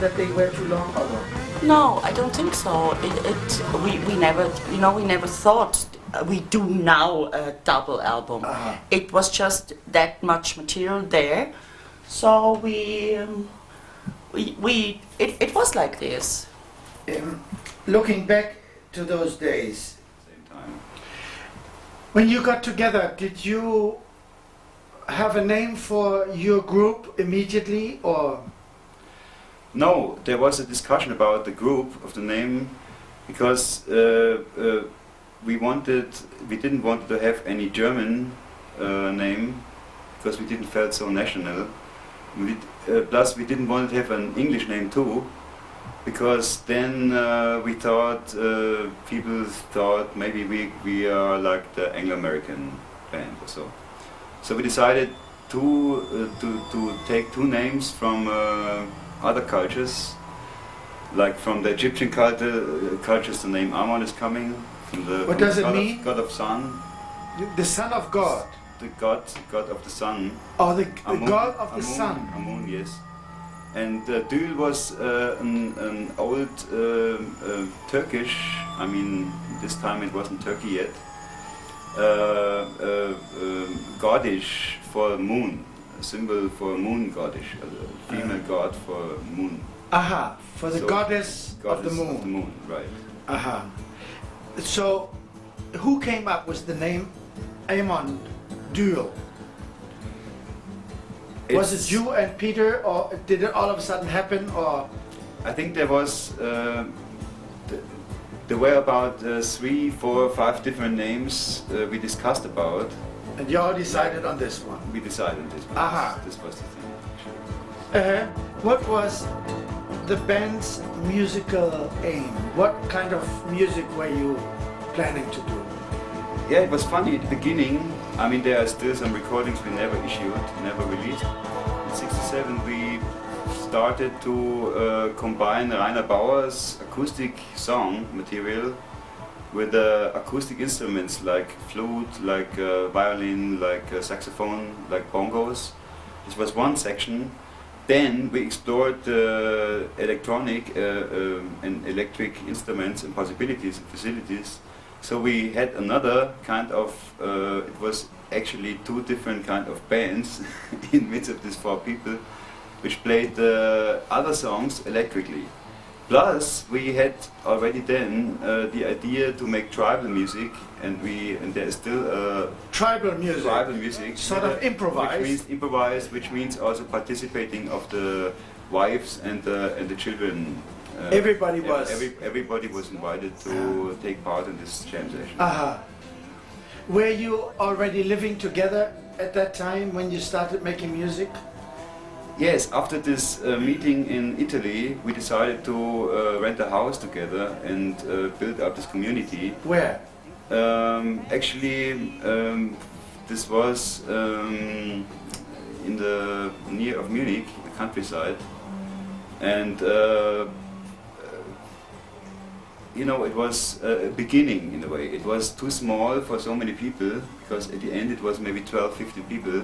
That they were too long or what? No, I don't think so. We never, you know, we never thought we do now a double album. It was just that much material there, so it was like this. Looking back to those days, Same time. when you got together, did you have a name for your group immediately, or? No, there was a discussion about the group of the name, because we didn't want to have any German name, because we didn't felt so national. Plus we didn't want to have an English name too, because then people thought maybe we are like the Anglo-American band or so. So we decided to take two names from other cultures, like from the Egyptian cultures, the name Amon is coming from the What does it mean? God of sun. The Son of God. the god of the sun. Oh, the Amon, god of the Amon, sun. Amon, yes. And Düül was an old Turkish, I mean, this time it wasn't Turkey yet, goddess for moon, a symbol for moon goddess, a female god for moon. Aha, for the So, goddess of the moon. Of the moon, right. Aha. So, who came up with the name Amon, Düül? Was it you and Peter, or did it all of a sudden happen, or? I think there was, there were about 3, 4, 5 different names we discussed about. And you all decided on this one? We decided on this one. Aha. This was the thing. What was the band's musical aim? What kind of music were you planning to do? Yeah, it was funny at the beginning. I mean, there are still some recordings we never issued, never released. In '67 we started to combine Rainer Bauer's acoustic song material with acoustic instruments like flute, like violin, like saxophone, like bongos. This was one section. Then we explored electronic and electric instruments and possibilities and facilities. So we had another kind of, it was actually 2 different kind of bands in midst of these 4 people, which played other songs electrically. Plus, we had already then the idea to make tribal music, and there is still tribal music. Tribal music, sort of improvised. Which means improvised, which means also participating of the wives and the children. Everybody was. Everybody was invited to take part in this jam session. Aha. Were you already living together at that time when you started making music? Yes, after this meeting in Italy, we decided to rent a house together and build up this community. Where? Actually, this was in the near of Munich, the countryside, and you know, it was a beginning in a way. It was too small for so many people, because at the end it was maybe 12, 15 people.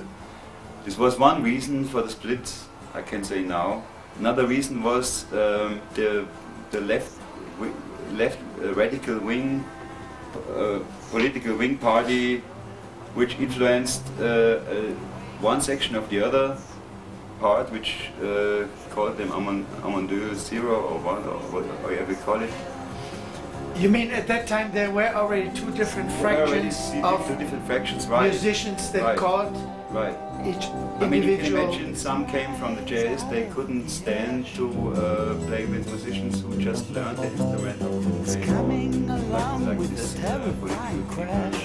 This was one reason for the split, I can say now. Another reason was the left radical wing, political wing party, which influenced one section of the other part, which called them Amon Düül 0 or 1 or whatever we call it. You mean at that time there were already 2 different fractions of 2 different fractions, right? musicians that Right. called Right. each I mean, you can individual? imagine some came from the jazz, they couldn't stand to play with musicians who just learned the instrument or who Coming along like with this a terrifying crash.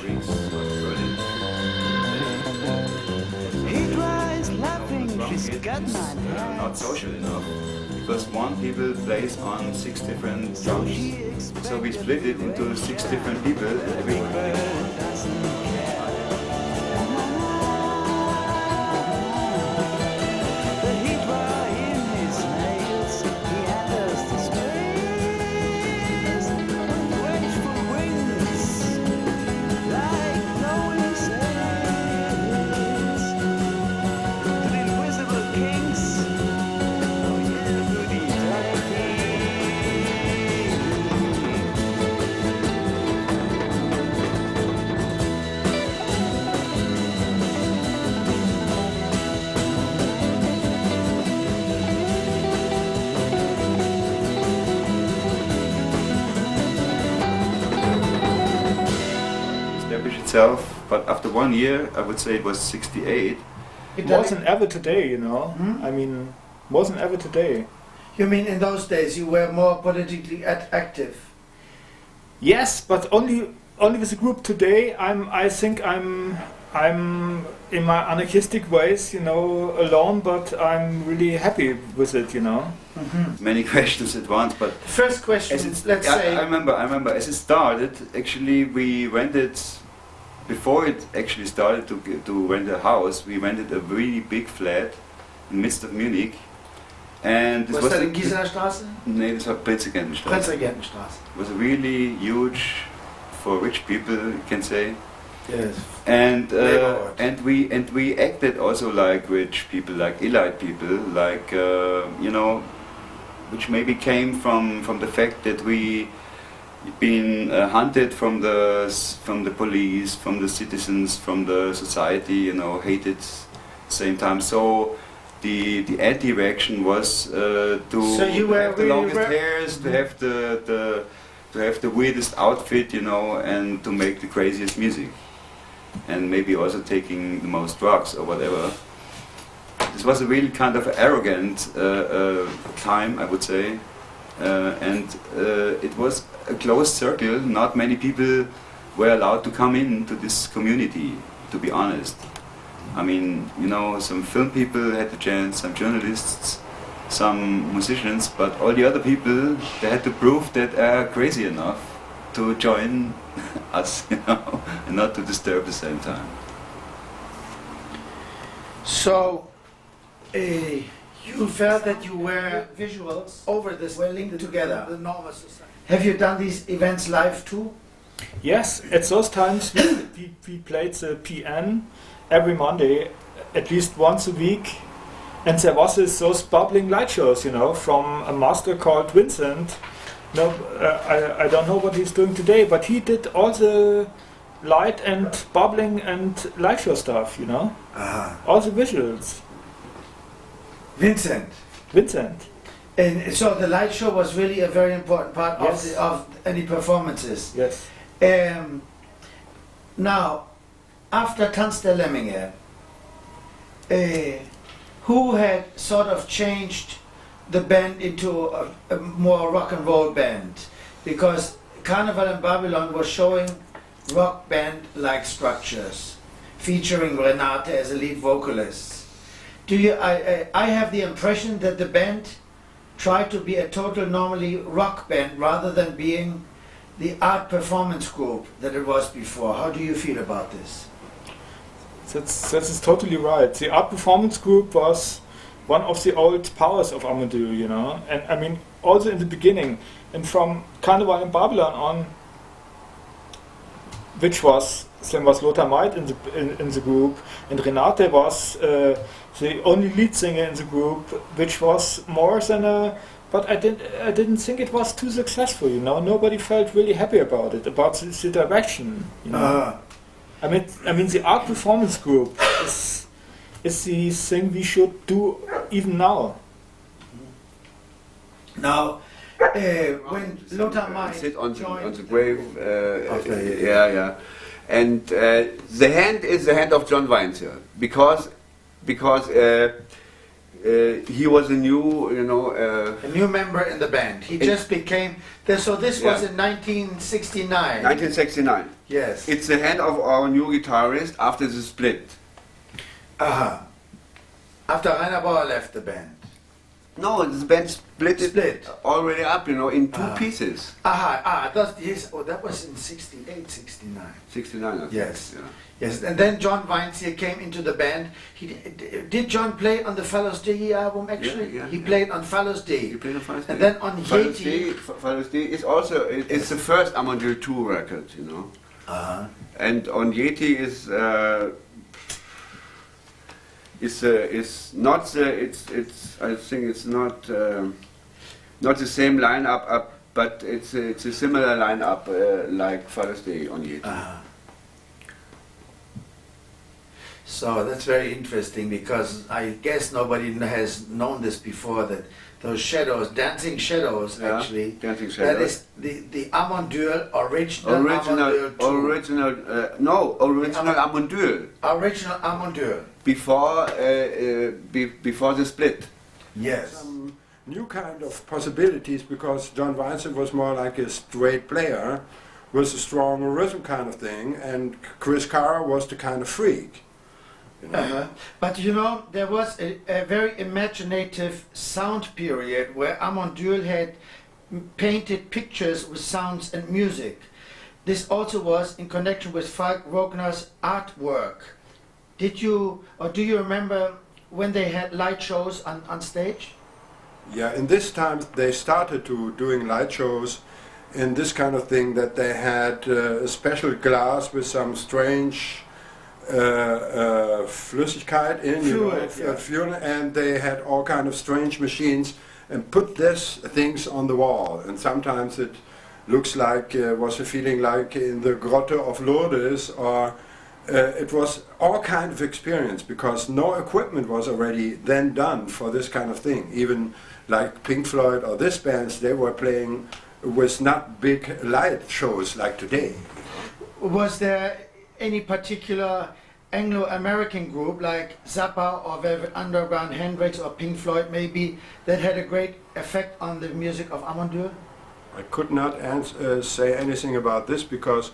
He cries laughing, she's got 9 hands. Not social enough, because one people plays on 6 different drums. So we split it into 6 different people, and everybody. Itself, but after 1 year, I would say it was 68. More than ever today, you know. I mean, more than ever today. You mean in those days you were more politically active? Yes, but only with the group today. I think I'm in my anarchistic ways, you know, alone, but I'm really happy with it, you know. Many questions at once, but first question, let's say. I remember as it started. Actually, we rented. Before it actually started to rent a house, we rented a really big flat in the midst of Munich. And this was that in Gießener Straße? No, this was Prinzregentenstraße. Prinzregentenstraße. It was really huge for rich people, you can say. Yes. And Neighborhood. and we acted also like rich people, like elite people, like you know, which maybe came from the fact that we been hunted from the police, from the citizens, from the society, you know, hated same time. So the anti-reaction was to So you were have the really longest hairs, to have to have the weirdest outfit, you know, and to make the craziest music, and maybe also taking the most drugs or whatever. This was a really kind of arrogant time, I would say, and it was a closed circle. Not many people were allowed to come into this community, to be honest. I mean, you know, some film people had the chance, some journalists, some musicians, but all the other people, they had to prove that they are crazy enough to join us, you know, and not to disturb at the same time. So, you felt that you were visuals over this were linked together. The normal society. Have you done these events live too? Yes, at those times we played the PN every Monday, at least once a week, and there was those bubbling light shows, you know, from a master called Vincent. No, I don't know what he's doing today, but he did all the light and bubbling and light show stuff, you know, all the visuals. Vincent. And so the light show was really a very important part Yes. of any performances. Yes. Now, after Tanz der Lemminge, who had sort of changed the band into a more rock and roll band? Because Carnival in Babylon was showing rock band-like structures, featuring Renate as a lead vocalist. I have the impression that the band tried to be a total normally rock band rather than being the art performance group that it was before. How do you feel about this? That's totally right. The art performance group was one of the old powers of Amon Düül, you know, and I mean also in the beginning, and from Carnival in Babylon on, which was then was Lothar Maid in the group, and Renate was the only lead singer in the group, which was more than a. But I didn't think it was too successful, you know. Nobody felt really happy about it, about the direction, you know. I mean, the art performance group is the thing we should do even now. Now, when Lothar Maid sit on joined the grave, yeah, and the hand is the hand of John Weinzel because he was a new, you know, a new member in the band. He just became. So this was in 1969. 1969. Yes. It's the hand of our new guitarist after the split. After Rainer Bauer left the band. No, the band split already up, you know, in two pieces. That was in 68, 69. 69, I think. Yes. Yeah. Yes, and then John Weinzel came into the band. Did John play on the Fallows Day album actually? Yeah, he played on Fallows Day. He played on Fallows Day. And then on Yeti. Fallows Day is also, it's the first Amon Düül 2 record, you know. And on Yeti is not I think it's not the same lineup but it's a similar lineup like Father's Day on Yeti. So that's very interesting because I guess nobody has known this before, that those shadows, dancing shadows, actually. Dancing shadows. That is the Amon Düül original Amon Düül 2. Original Amon Düül. Original Amon Düül. Before the split. Yes. Some new kind of possibilities because John Weinzel was more like a straight player with a strong rhythm kind of thing, and Chris Carr was the kind of freak. You know? But you know, there was a very imaginative sound period where Amon Düül had painted pictures with sounds and music. This also was in connection with Falk Rogner's artwork. Did you, or do you remember when they had light shows on stage? Yeah, in this time they started to doing light shows, in this kind of thing that they had a special glass with some strange Flüssigkeit in, fuel, and they had all kind of strange machines and put these things on the wall. And sometimes it looks like was a feeling like in the Grotto of Lourdes, or it was all kind of experience because no equipment was already then done for this kind of thing. Even like Pink Floyd or this bands, they were playing with not big light shows like today. Was there any particular Anglo-American group like Zappa or Velvet Underground, Hendrix or Pink Floyd maybe that had a great effect on the music of Amon Düül? I could not say anything about this because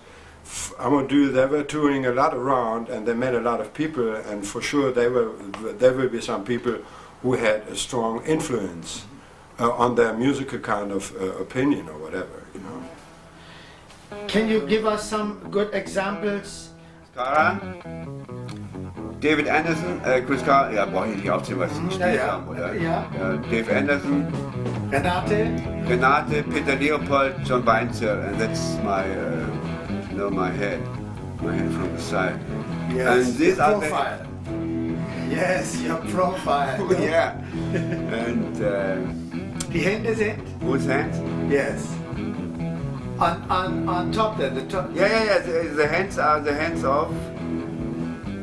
Amon Düül, they were touring a lot around and they met a lot of people, and for sure there will be some people who had a strong influence on their musical kind of opinion or whatever, you know. Can you give us some good examples? Cara, David Anderson, Chris Carr, ja, brauche ich nicht aufzählen, was sie gespielt haben, oder? Ja. Dave Anderson, Renate, Peter Leopold, John Weinzer, and that's my, my head from the side. Yes, and these your are profile. Yes, your profile. Yeah. And die Hände sind? Whose hands? Yes. On top there, the top. Yeah. The hands are the hands of.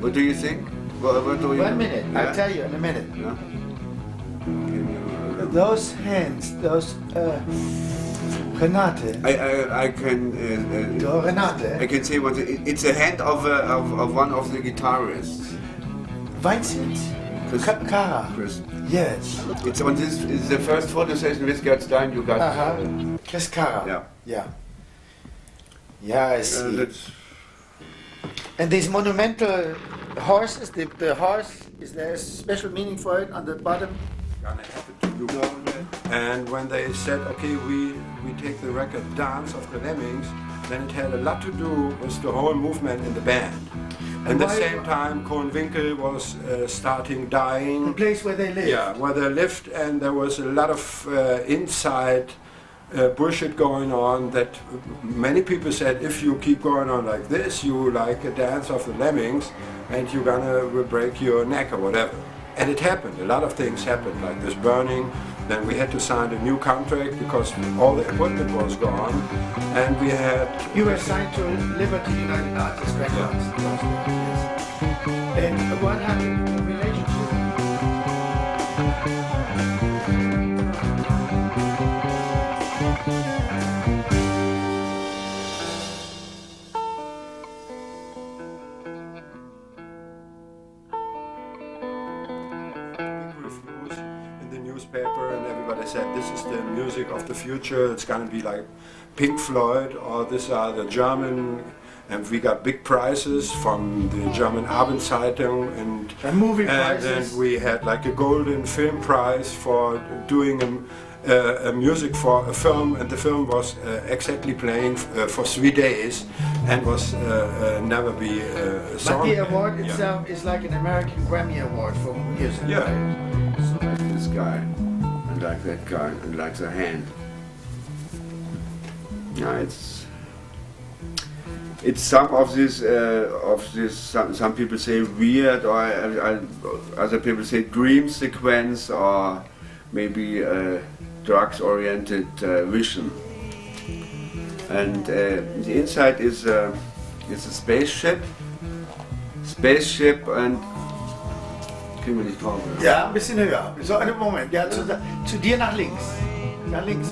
What do you think? What do you? 1 minute. Yeah? I'll tell you in a minute. Yeah. Those hands, those Renate. I can. Renate. I can say what it's a hand of one of the guitarists. Vincent. Cara. Chris. Yes. It's on this. It's the first photo session with Gerhard Stein you got. Chris Cara. Yeah. Yeah, I see. And these monumental horses, the horse, is there a special meaning for it on the bottom? And when they said, okay, we take the record Dance of the Lemmings, then it had a lot to do with the whole movement in the band. At the same time, Kronwinkel was dying. The place where they lived. Yeah, where they lived, and there was a lot of inside bullshit going on that many people said, if you keep going on like this, you like a Dance of the Lemmings, and you're gonna break your neck or whatever. And it happened. A lot of things happened, like this burning. Then we had to sign a new contract because all the equipment was gone, and we had. You were signed to Liberty United Artists Records. Yes. And what happened in relationship? And everybody said this is the music of the future, it's going to be like Pink Floyd, or these are the German, and we got big prizes from the German Abendzeitung, and movie prizes. And we had like a golden film prize for doing a music for a film, and the film was exactly playing for 3 days and was never be a song. But the award itself is like an American Grammy Award for music. Yeah. Right? Like this guy, and like that guy, and like the hand. Yeah, it's some of this some people say weird, or other people say dream sequence, or maybe drugs-oriented vision. And the inside is a spaceship, and kriegen wir nicht drauf. Oder? Ja, ein bisschen höher. So, einen Moment. Ja, zu dir nach links. Nach links.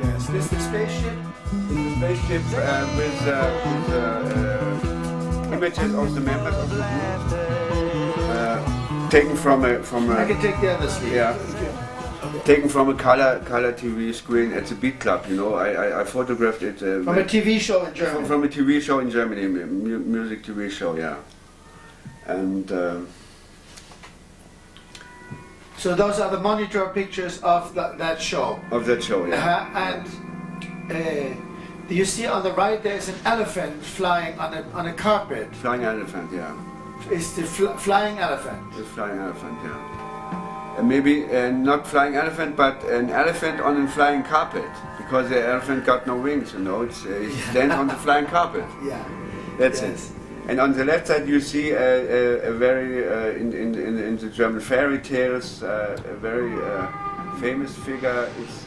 Yes, this is the spaceship. It's a spaceship with images of the members of the group, taken from a. I can take the other sleeve. Yeah. Taken from a color TV screen at the Beat Club, you know. I photographed it. From a TV show in Germany. From a TV show in Germany, music TV show, yeah. And so those are the monitor pictures of that show. Of that show, yeah. And you see on the right there's an elephant flying on a carpet. Flying elephant, yeah. It's the flying elephant. The flying elephant, yeah. maybe not flying elephant, but an elephant on a flying carpet, because the elephant got no wings, you know. It's it stands on the flying carpet. Yeah. That's it. And on the left side you see a very in the German fairy tales a very famous figure. It's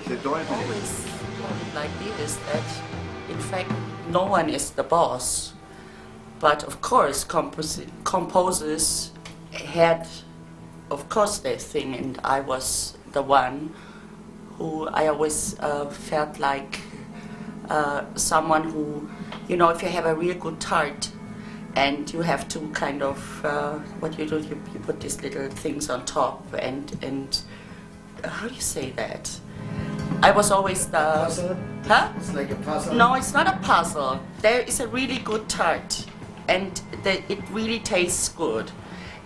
the Düül. Always like this, that in fact no one is the boss, but of course composers had of course their thing, and I was the one who I always felt like someone who, you know, if you have a real good tart and you have to kind of what you do, you put these little things on top, and how do you say that? I was always the... Puzzle? Huh? It's like a puzzle? No, it's not a puzzle. There is a really good tart, and it really tastes good.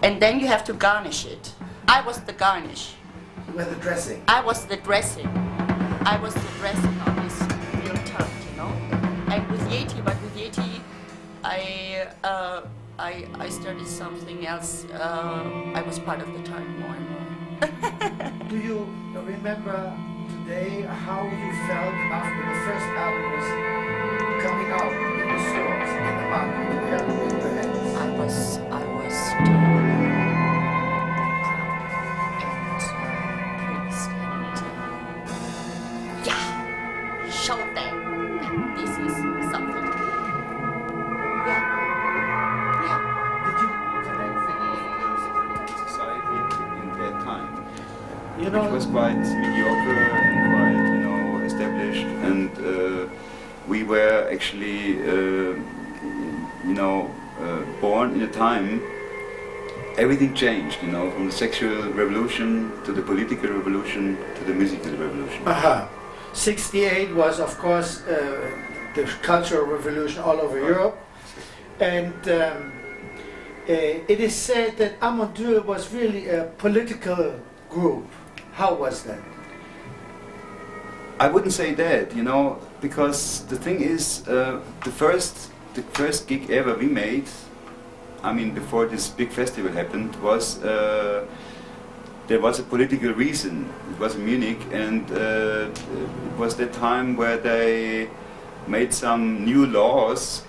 And then you have to garnish it. I was the garnish. You were the dressing? I was the dressing. I was the dressing on this real tart, you know? And with Yeti, I started something else. I was part of the tart more and more. Do you remember today how you felt after the first album was coming out in the stores, in the market, in the hands? I was too proud and pleased, and yeah, show them that this is something. Yeah. Did you connect with society in that time? You know, it was quite mediocre and quite, you know, established, and we were actually, you know, born in a time. Everything changed, you know, from the sexual revolution to the political revolution to the musical revolution. 68 was, of course, the cultural revolution all over Europe, and it is said that Amon Düül was really a political group. How was that? I wouldn't say that, you know, because the thing is, the first gig ever we made, I mean, before this big festival happened, was there was a political reason. It was in Munich, and it was the time where they made some new laws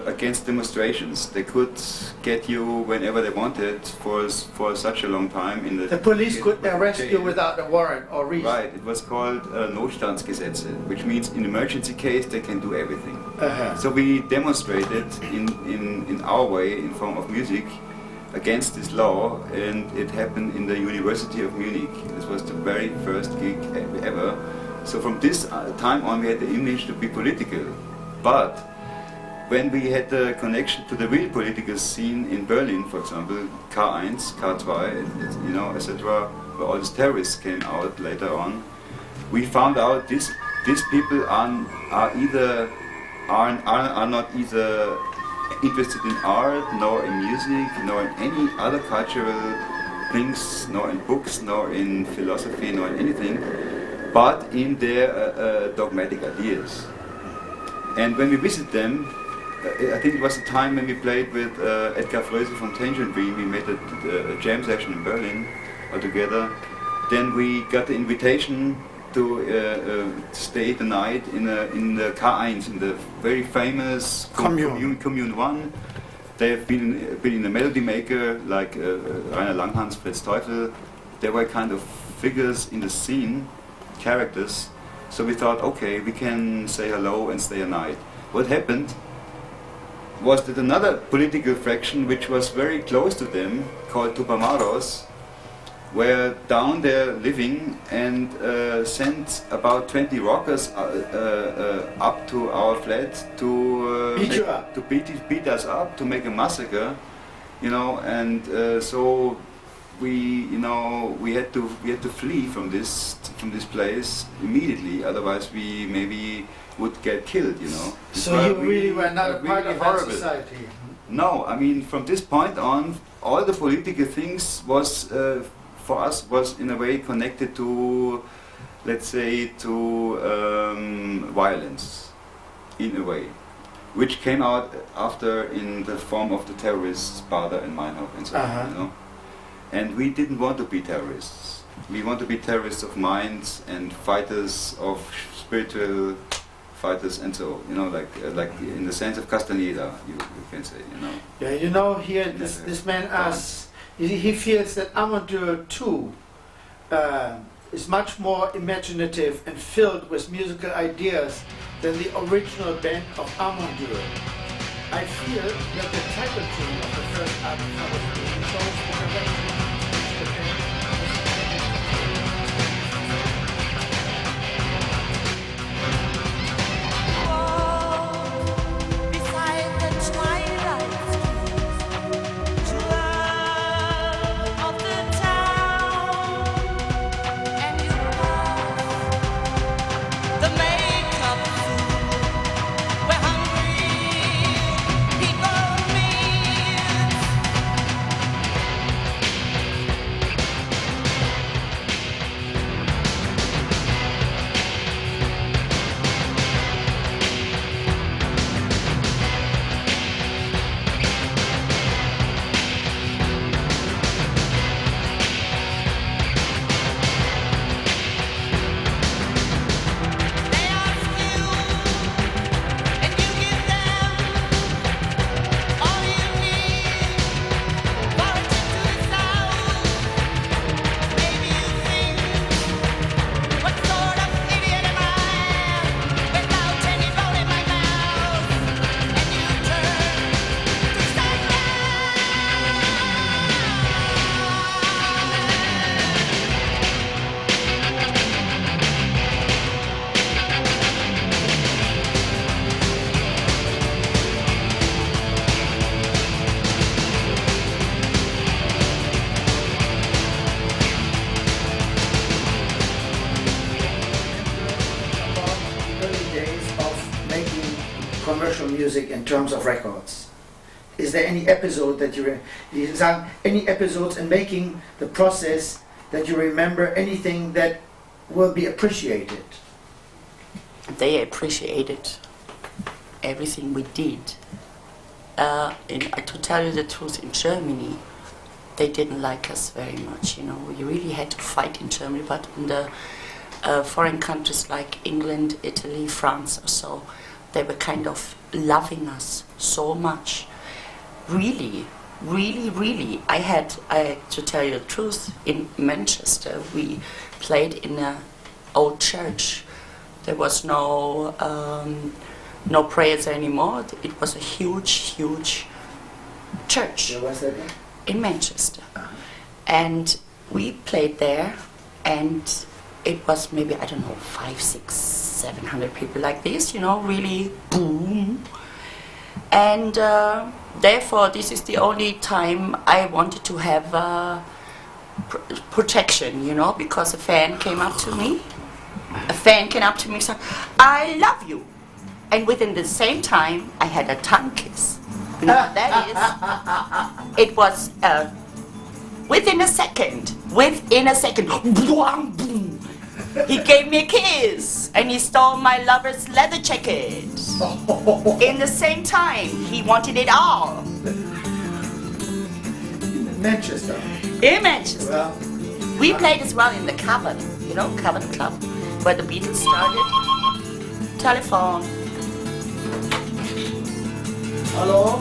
against demonstrations. They could get you whenever they wanted for such a long time. The police could arrest you without a warrant or reason. Right, it was called Notstandsgesetze, which means in emergency case they can do everything. So we demonstrated in our way, in form of music, against this law, and it happened in the University of Munich. This was the very first gig ever. So from this time on we had the image to be political. But when we had the connection to the real political scene in Berlin, for example, K1, K2, you know, etc., where all these terrorists came out later on, we found out these people are not either interested in art, nor in music, nor in any other cultural things, nor in books, nor in philosophy, nor in anything, but in their dogmatic ideas. And when we visit them, I think it was the time when we played with Edgar Fröse from Tangerine Dream. We made a jam session in Berlin all together. Then we got the invitation to stay the night in the K1, in the very famous Commune 1. They have been in the Melody Maker, like Rainer Langhans, Fritz Teufel. They were kind of figures in the scene, characters. So we thought, okay, we can say hello and stay a night. What happened was that another political faction, which was very close to them, called Tupamaros, were down there living and sent about 20 rockers up to our flat to beat us up, to make a massacre, you know, and so we had to flee from this place immediately, otherwise we maybe would get killed, you know. So you really were not a part of that society? No, I mean, from this point on, all the political things was, for us, was in a way connected to, let's say, to violence, in a way, which came out after in the form of the terrorists, Bader and Meinhof and so on, you know. And we didn't want to be terrorists. We want to be terrorists of minds and fighters of spiritual fighters, and so, you know, like in the sense of Castaneda, you can say, you know. Yeah, you know, here this man asks, he feels that Amon Düül too is much more imaginative and filled with musical ideas than the original band of Amon Düül. I feel that the title tune of the first album shows the direction the band commercial music in terms of records. Is there any episode that any episodes in making the process that you remember, anything that will be appreciated? They appreciated everything we did. To tell you the truth, in Germany, they didn't like us very much. You know, we really had to fight in Germany, but in the foreign countries like England, Italy, France or so, they were kind of loving us so much. Really, really, really. I had to tell you the truth, in Manchester, we played in an old church. There was no prayers anymore. It was a huge, huge church. Where was that? In Manchester. And we played there, and it was maybe, I don't know, 500, 600, 700 people like this, you know, really boom. And therefore, this is the only time I wanted to have protection, you know, because a fan came up to me. A fan came up to me and said, "I love you." And within the same time, I had a tongue kiss. You know what that is? It was within a second, boom, he gave me a kiss and he stole my lover's leather jacket. In the same time, he wanted it all. Manchester. In Manchester. Well, we played as well in the Cavern, you know, Cavern Club, where the Beatles started. Telephone. Hello?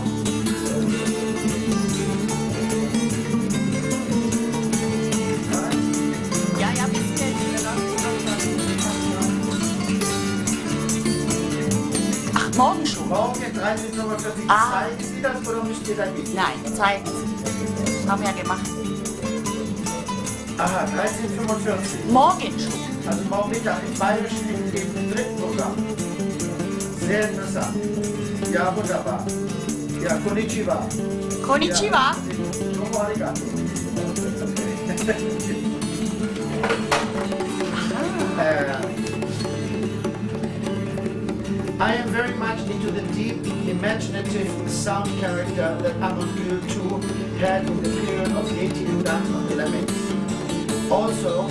Ja, ja, bis jetzt. Ach, morgen schon? Morgen 13:45 Ah. Zeigen Sie das oder müsst ihr da nicht? Nein, zeigen Sie. Das haben wir ja gemacht. Aha, 13:45. Morgen schon. Also morgen Mittag im Bayerischen im dritten Programm. Sehr interessant. Ja, wunderbar. Ja, konnichiwa. Konnichiwa. Domo arigato. I am very much into the deep, imaginative sound character that Amon Düül too had in the period of the 18 Dance of the Lemmings. Also,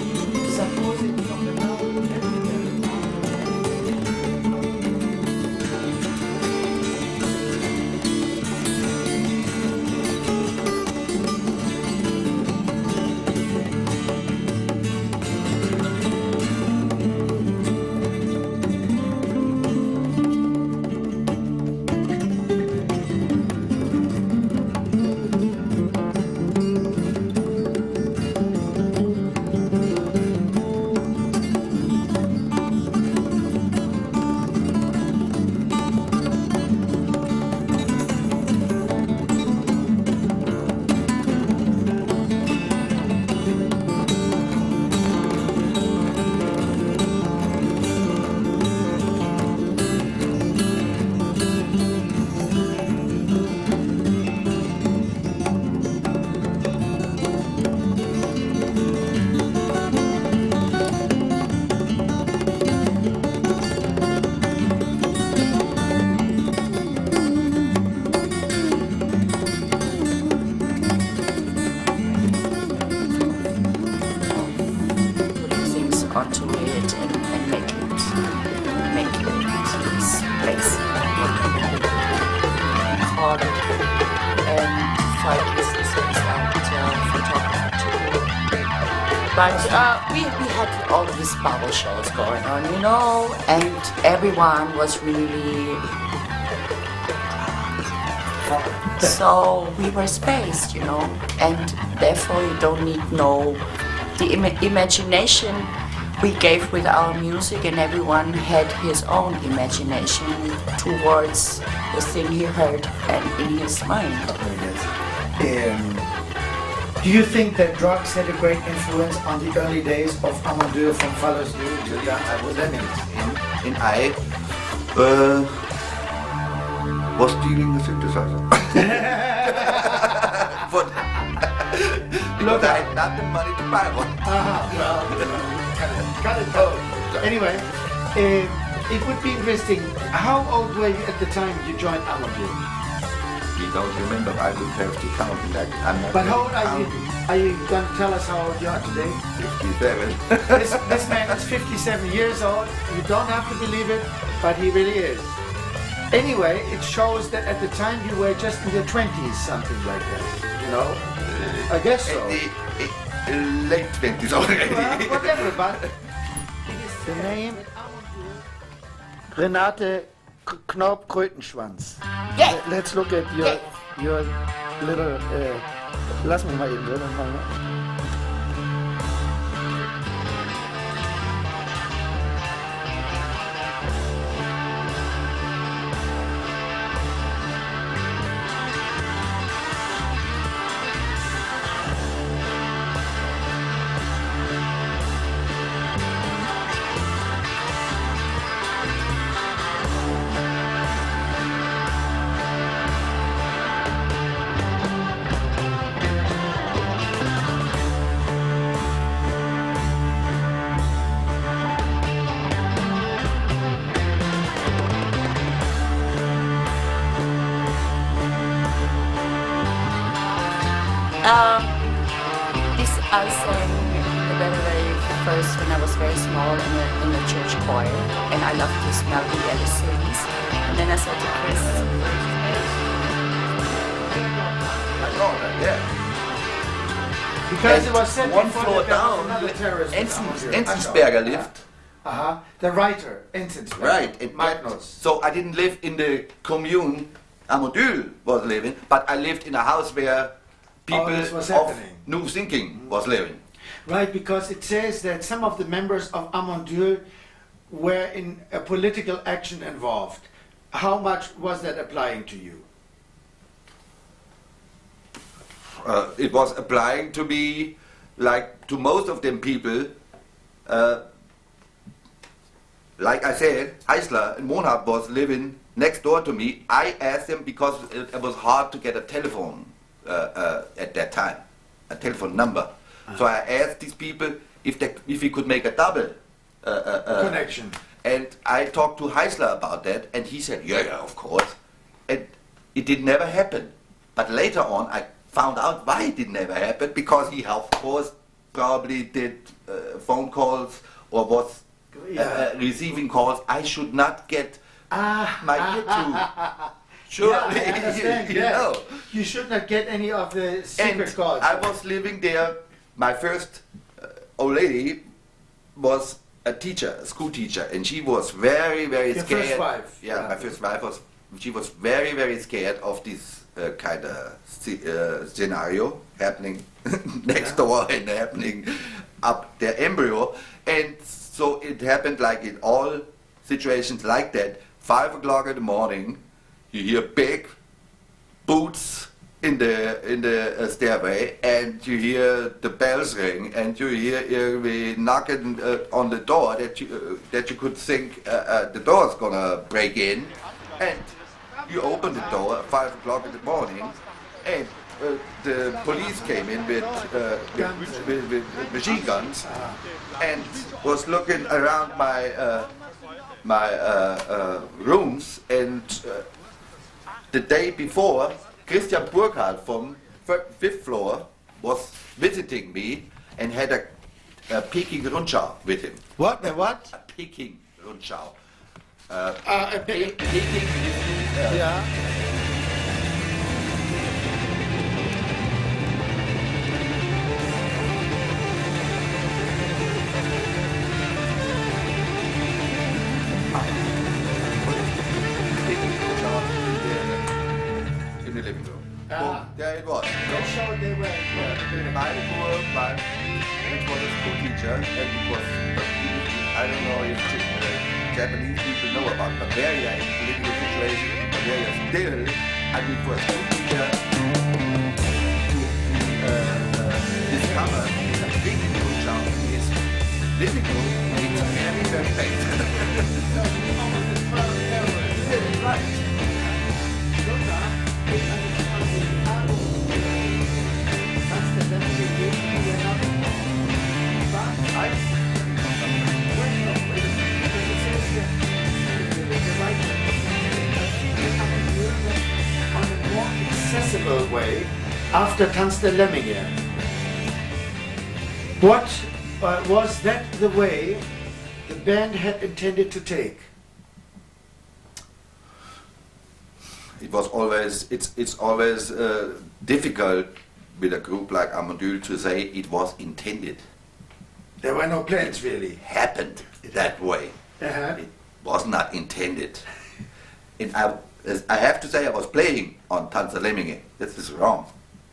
supposing from the now But we had all of these bubble shows going on, you know, and everyone was really... So we were spaced, you know, and therefore you don't need the imagination we gave with our music, and everyone had his own imagination towards the thing he heard and in his mind. Do you think that drugs had a great influence on the early days of Amon Düül from Faller's Düül to Lemmings? And I was stealing the synthesizer. But because I had not the money to buy one. Got it. Anyway, it would be interesting. How old were you at the time you joined Amon Düül? You don't remember, I would have to count that. I'm not. But how old are you? Are you going to tell us how old you are today? 57. This man is 57 years old. You don't have to believe it, but he really is. Anyway, it shows that at the time you were just in your 20s, something like that. You know? I guess so. Late 20s already. Well, whatever, but the name Renate Knorp-Krötenschwanz. Yeah. Let's look at your little. Lass mich mal eben drin. This I sang the very first when I was very small in the church choir, and I loved this melody ever since. And then I said to Chris, because it was said one before floor that there was down, another terrorist in Enzensberger lived. The writer, Enzensberger. Right. Magnus. So I didn't live in the commune Amon Düül was living, but I lived in a house where people this was of happening. new thinking was living. Right, because it says that some of the members of Amon Düül were in a political action involved. How much was that applying to you? It was applying to me, like to most of them people. Like I said, Eisler and Monhard was living next door to me. I asked them because it was hard to get a telephone at that time, a telephone number. So I asked these people if we could make a double connection. And I talked to Heisler about that, and he said, yeah, of course. And it did never happen. But later on, I found out why it did never happen, because he, of course, probably did phone calls or was receiving calls I should not get my ear to. Surely, I understand, you know. You should not get any of the secret And calls. I was living there. My first old lady was a teacher, a school teacher, and she was very, very Your scared. first wife? Yeah, my first wife was. She was very, very scared of this kind of scenario happening next door and happening up their embryo, and so it happened like in all situations like that. 5 o'clock in the morning, you hear big boots in the stairway, and you hear the bells ring, and you hear knocking on the door that you could think the door's gonna break in, and you open the door at 5 o'clock in the morning, and the police came in with machine guns and was looking around my rooms, and the day before, Christian Burkhardt from 5th floor was visiting me and had a Peking Rundschau with him. What? The what? A Peking Rundschau. Peking. Peking. Yeah. Abitur, but it was a school teacher, and it was, I don't know if Japanese people know about Bavaria and political situation in Bavaria still. I mean, for a school teacher to discover a big Kundschaft in his living room, it's very, very bad. Yeah, right. On a more accessible way after Tanz der Lemminge. What was that the way the band had intended to take? It was always, it's always difficult with a group like Amon Düül to say it was intended. There were no plans really. Happened that way. It was not intended. And I have to say I was playing on Tanz der Lemminge. This is wrong.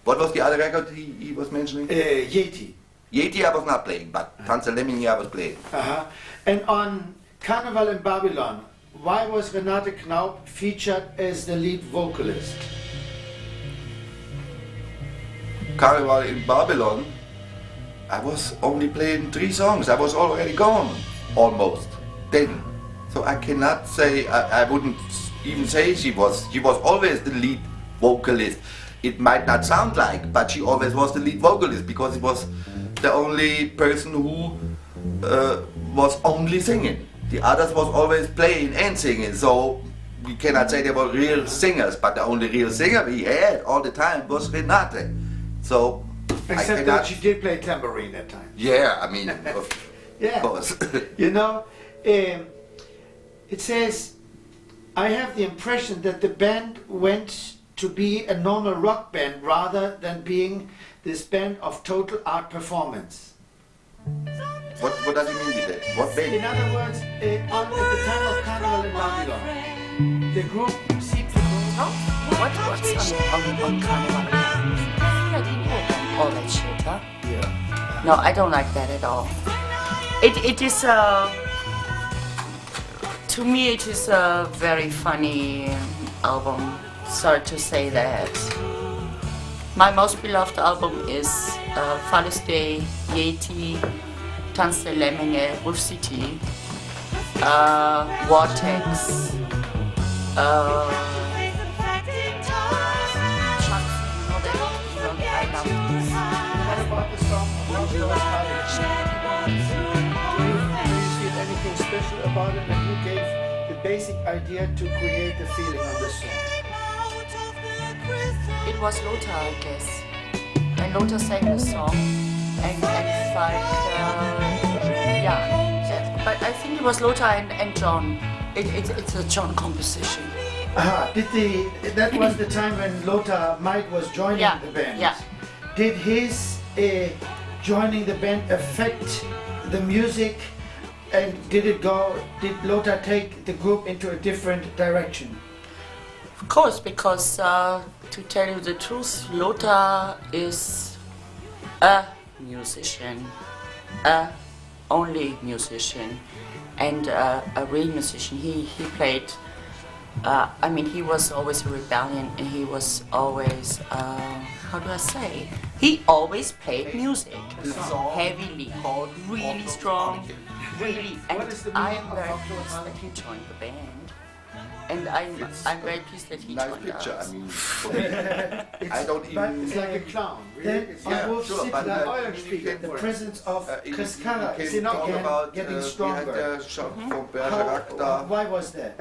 What was the other record he was mentioning? Yeti. Yeti I was not playing, but Tanz der Lemminge I was playing. And on Carnival in Babylon, why was Renate Knaup featured as the lead vocalist? Carnival in Babylon, I was only playing 3 songs. I was already gone, almost, then. So I cannot say, I wouldn't even say she was always the lead vocalist. It might not sound like, but she always was the lead vocalist because it was the only person who was only singing. The others was always playing and singing, so we cannot say they were real singers, but the only real singer we had all the time was Renate. So except that she did play tambourine at times. Yeah, I mean, of course. You know, it says, I have the impression that the band went to be a normal rock band rather than being this band of total art performance. What does he mean with that? What band? In other words, at the time of Carnival in Babylon, the group seemed to go... What's on Carnival? I didn't know all that shit, huh? Yeah. No, I don't like that at all. It is to me it is a very funny album. Sorry to say that. My most beloved album is Fallis Day, Yeti, Tanz der Lemminge, Roof City, Vortex, anything special about it, and who gave the basic idea to create the feeling on the song? It was Lothar, I guess. And Lothar sang the song, and but I think it was Lothar and John. It's a John composition. That was the time when Lothar Mike was joining the band. Yeah. Did his joining the band affect the music, and did Lothar take the group into a different direction? Of course, because to tell you the truth, Lothar is a musician, only musician, and a real musician. He played. I mean, he was always a rebellion, and he was always. How do I say? He always played music, heavily, really strong, really. And I am very pleased that he joined the band. And I'm very pleased that he joined picture, us. I mean, I don't even... It's like a clown. Then on Wolf City, the presence of Chris Carra is not getting stronger. Why was that?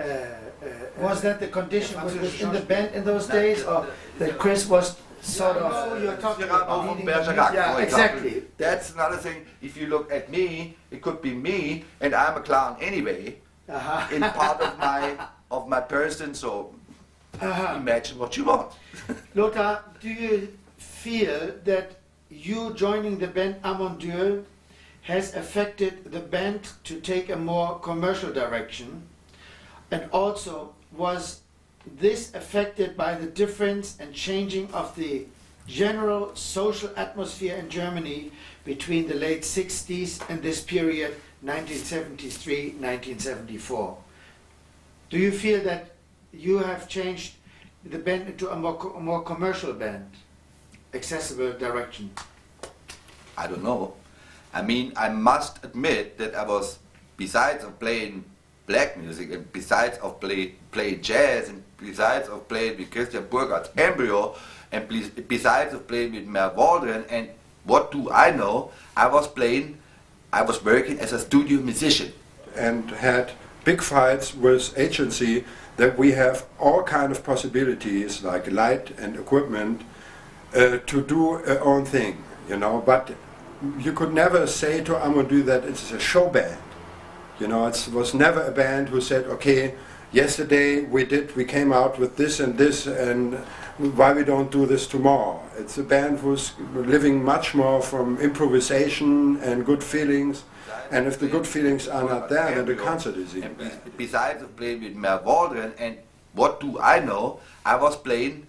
Was that the condition in the band in those days, or that Chris was sort of... You're talking about Bergerac, yeah, exactly. That's another thing. If you look at me, it could be me, and I'm a clown anyway, in part of my person, so imagine what you want. Lothar, do you feel that you joining the band Amon Düül has affected the band to take a more commercial direction? And also, was this affected by the difference and changing of the general social atmosphere in Germany between the late 60s and this period, 1973-1974? Do you feel that you have changed the band into a more commercial band, accessible direction? I don't know. I mean, I must admit that I was, besides of playing black music and besides of playing jazz and besides of playing with Christian Burkhardt Embryo and besides of playing with Mer Waldron and what do I know, I was working as a studio musician. And had big fights with agency that we have all kind of possibilities like light and equipment to do our own thing, you know, but you could never say to Amon Düül that it's a show band. You know, it was never a band who said, okay, yesterday we came out with this and why we don't do this tomorrow. It's a band who's living much more from improvisation and good feelings, and if the good feelings are not there, then the concert is even bad. Besides of playing with Mer Waldron and what do I know, I was working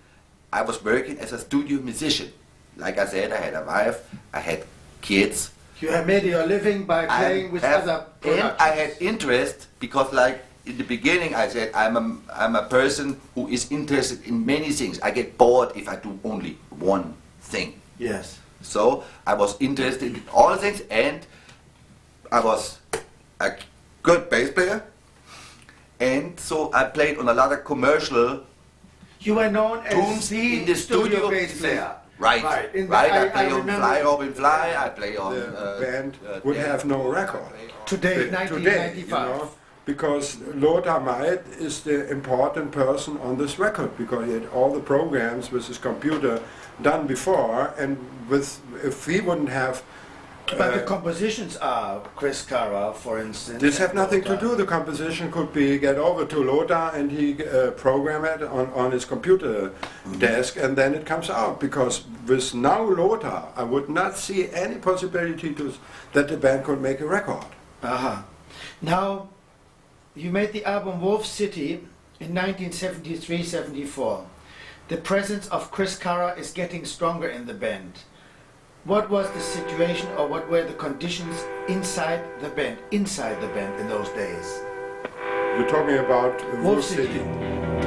as a studio musician. Like I said, I had a wife, I had kids. You have made your living by playing with other productions. And I had interest because, like in the beginning, I said I'm a person who is interested in many things. I get bored if I do only one thing. Yes. So I was interested in all things, and I was a good bass player, and so I played on a lot of commercial. You were known as in the studio bass player. Right. I play on Fly Robin Fly, I play on... The band would have no record. Today, 1995. You know, because Lothar Maid is the important person on this record, because he had all the programs with his computer done before, and if he wouldn't have... But the compositions are Chris Cara, for instance. This have nothing to do. The composition could be get over to Lothar and he program it on his computer desk, and then it comes out. Because with now Lothar, I would not see any possibility that the band could make a record. Now, you made the album Wolf City in 1973-74. The presence of Chris Cara is getting stronger in the band. What was the situation, or what were the conditions inside the band in those days? You're talking about Wolf City.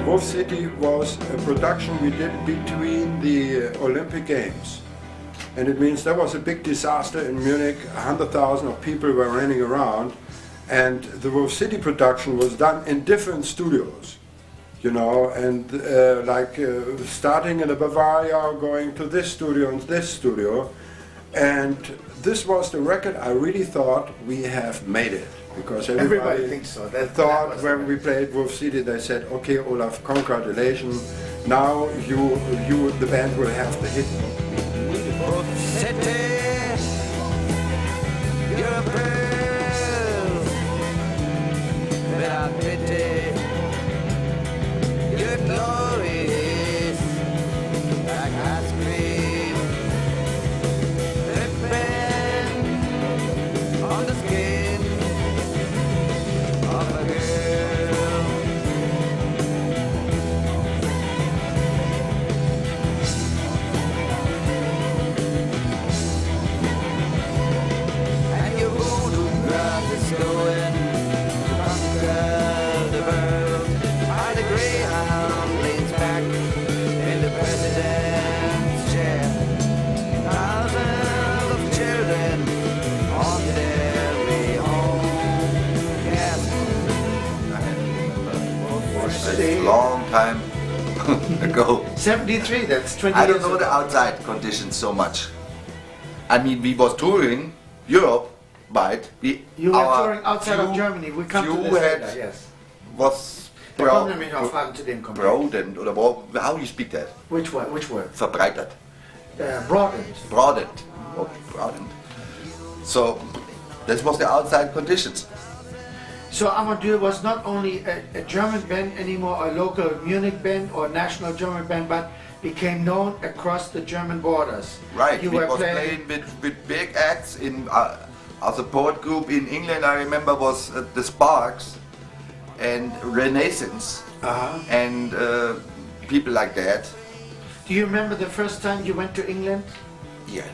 Wolf City was a production we did between the Olympic Games. And it means there was a big disaster in Munich, 100,000 of people were running around, and the Wolf City production was done in different studios. You know, and starting in the Bavaria, going to this studio and this studio. And this was the record I really thought we have made it. Because everybody thinks so. Thought when we played Wolf City, they said, okay, Olaf, congratulations, now the band will have the hit. Wolf City, you're a pearl without pity. Your glory is like ice cream, dripping on the skin of a girl. And your voodoo grass is going to conquer the world. By the Greyhound leans back in the president's chair. Thousands of children on their way home. Yes. A long time ago. 73, that's 20 I years don't know the ago. outside conditions so much. I mean, we was touring Europe, but You were touring outside of Germany. We come to this later, yes. Was Da kommen nämlich noch Fragen zu dem Komplex. broadened, or how do you speak that? Which word? Verbreitert. Broadened. Broadened. Oh, broadened. So, this was the outside conditions. So Amon Düül was not only a German band anymore, a local Munich band or national German band, but became known across the German borders. Right, You we were was playing with big acts in our support group in England. I remember was the Sparks and Renaissance and people like that. Do you remember the first time you went to England? Yeah.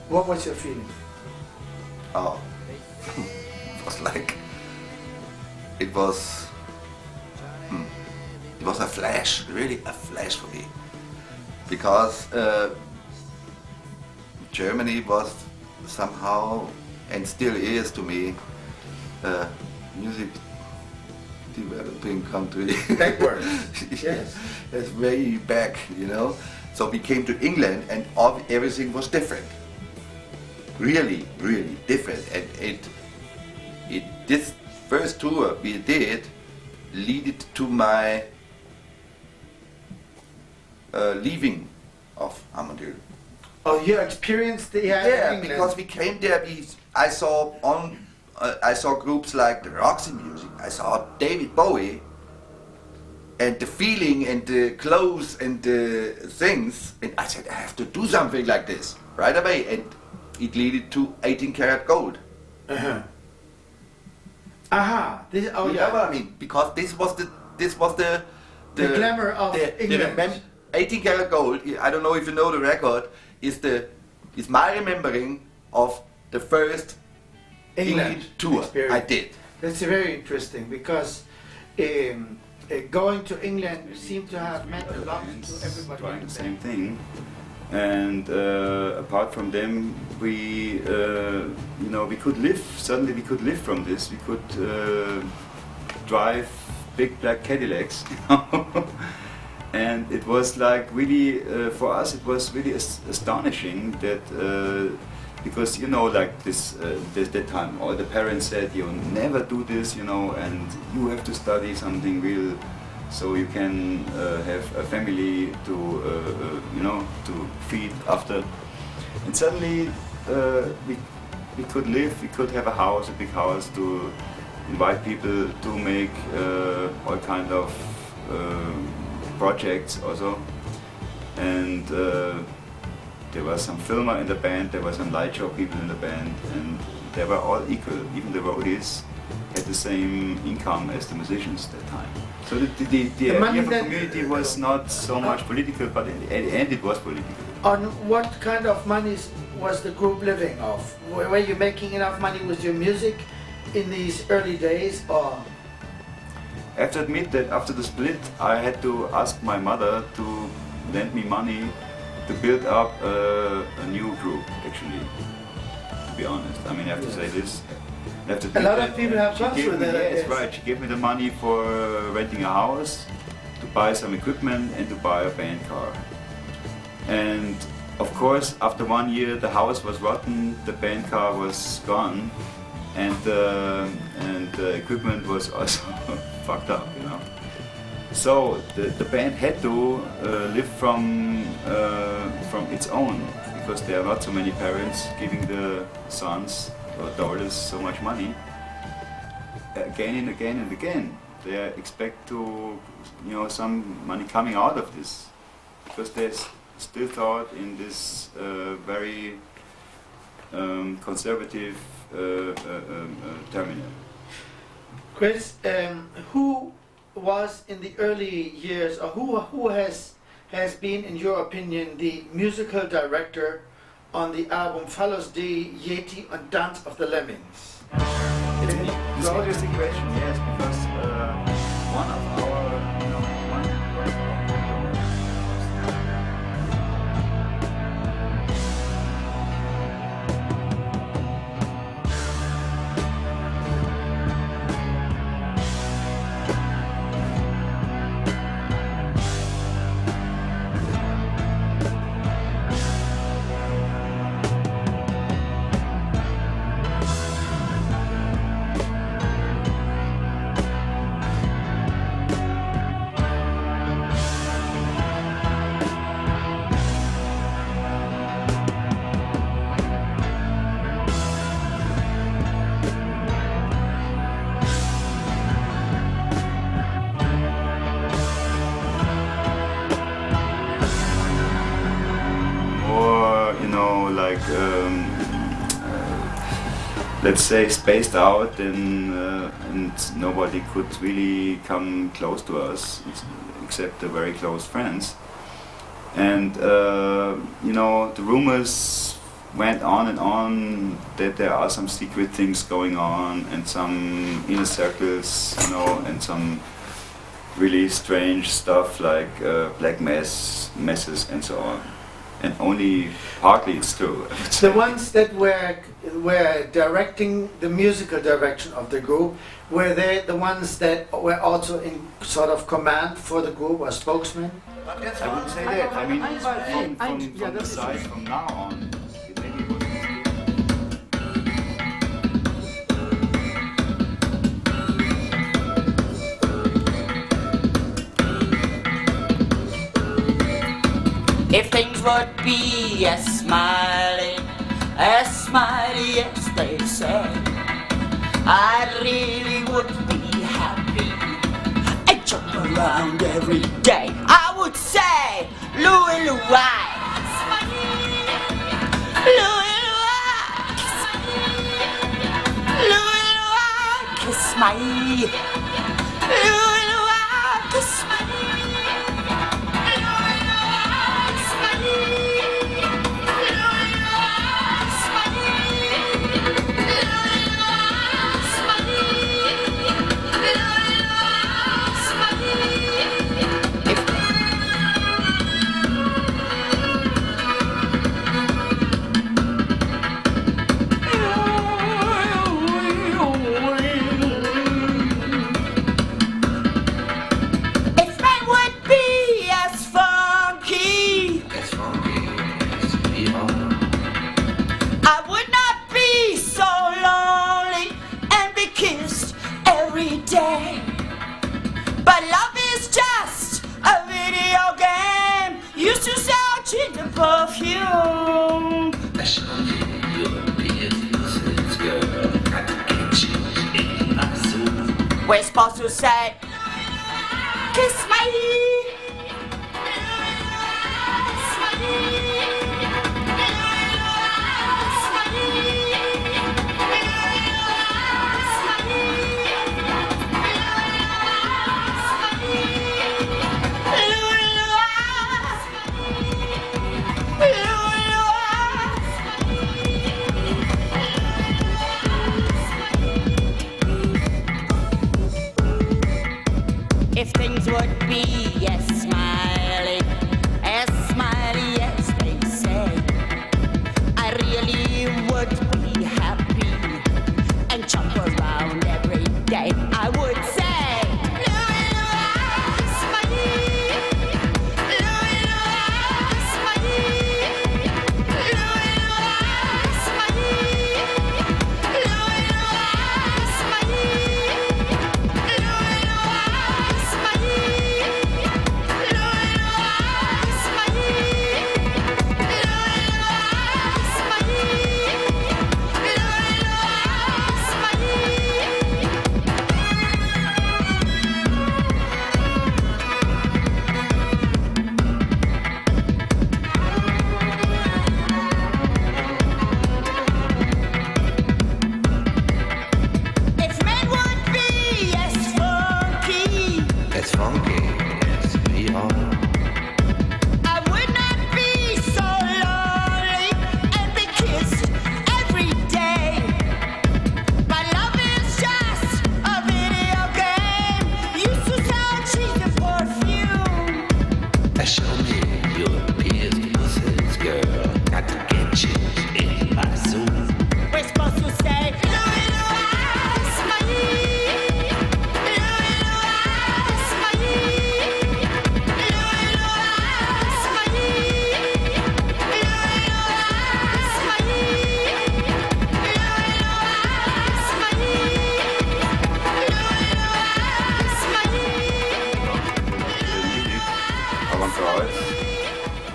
What was your feeling? Oh, it was like, it was a flash, really a flash for me, because Germany was somehow, and still is to me, music developing country. Backwards. Yes. It's way back, you know. So we came to England and everything was different. Really, really different. And this first tour we did led to my leaving of Amon Düül. Oh, you experienced the England? Because we came there. I saw groups like the Roxy Music. I saw David Bowie, and the feeling and the clothes and the things. And I said, I have to do something like this right away. And it led to 18 karat gold. Uh-huh. Aha. You know what I mean? Because this was the glamour of England. 18 karat gold. I don't know if you know the record. Is my remembering of the first England tour experience. I did. That's very interesting because going to England seemed to have meant a lot to everybody. Trying the same thing. And apart from them, we could live. Suddenly, we could live from this. We could drive big black Cadillacs, and it was like really for us. It was really astonishing that because like that time, all the parents said, "You never do this," and you have to study something real. So you can have a family to feed after, and suddenly we could live. We could have a big house, to invite people to make all kind of projects also, and there was some filmer in the band. There were some light show people in the band, and they were all equal. Even the roadies had the same income as the musicians that time. So the idea of the community was not so much political, but at the end it was political. On what kind of money was the group living off? Were you making enough money with your music in these early days, or? I have to admit that after the split, I had to ask my mother to lend me money to build up a new group, actually, to be honest. I mean, I have to say this. A lot of people have gone through that. Yes, right. She gave me the money for renting a house, to buy some equipment, and to buy a band car. And of course, after 1 year, the house was rotten, the band car was gone, and the equipment was also fucked up, So the band had to live from its own, because there are not so many parents giving the sons or daughters so much money again and again and again. They expect to, some money coming out of this, because they still thought in this very conservative terminal. Chris, who was in the early years, or who has been, in your opinion, the musical director on the album Follows the Yeti and Dance of the Lemmings? It's an interesting question, yes, because one of our let's say spaced out, and nobody could really come close to us except the very close friends. And you know, the rumors went on and on that there are some secret things going on and some inner circles, you know, and some really strange stuff like black messes and so on. And only partly it's true. The ones that were directing the musical direction of the group, were they the ones that were also in sort of command for the group or spokesmen? I wouldn't say that. I mean, from the side from now on, maybe it was If things would be as smiley as they say, I really would be happy and jump around every day. I would say, Louie Louie, Louie Louie, kiss my, Louie Louie, kiss my. But love is just a video game. Used to sell cheap perfume. We're supposed to say, kiss my. If things would be as smiley as they say, I really would be happy and jump around every day. I would say,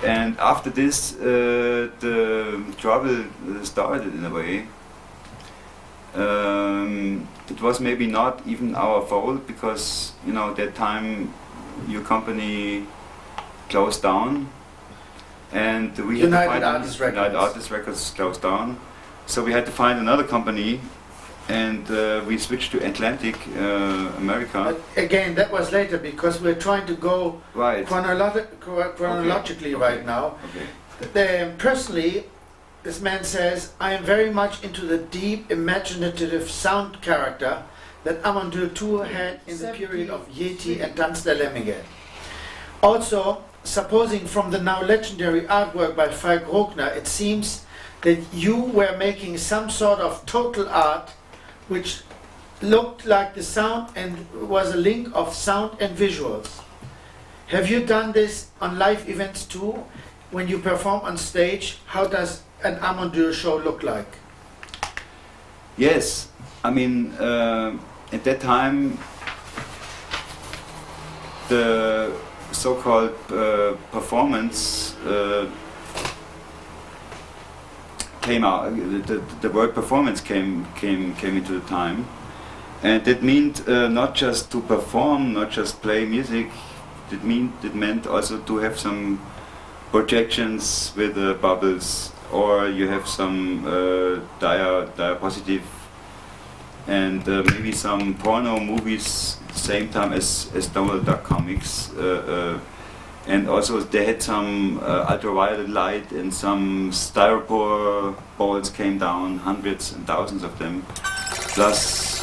And after this, the trouble started in a way. It was maybe not even our fault because, you know, that time your company closed down, and we had to find United Artists Records closed down. So we had to find another company and we switched to Atlantic America. But again, that was later because we're trying to go Right. chronologically right now. Okay. Personally, this man says, I am very much into the deep, imaginative sound character that Amon Düül II had in the period of Yeti and Tanz der Lemminge. Also, supposing from the now legendary artwork by Falk Rogner, it seems that you were making some sort of total art which looked like the sound and was a link of sound and visuals. Have you done this on live events too? When you perform on stage, how does an Amon Düül show look like? Yes, I mean, at that time, the so-called performance came out. The word performance came into the time, and it meant not just to perform, not just play music. It meant also to have some projections with bubbles, or you have some diapositive, and maybe some porno movies same time as Donald Duck comics, and also they had some ultraviolet light and some styropor balls came down, hundreds and thousands of them, plus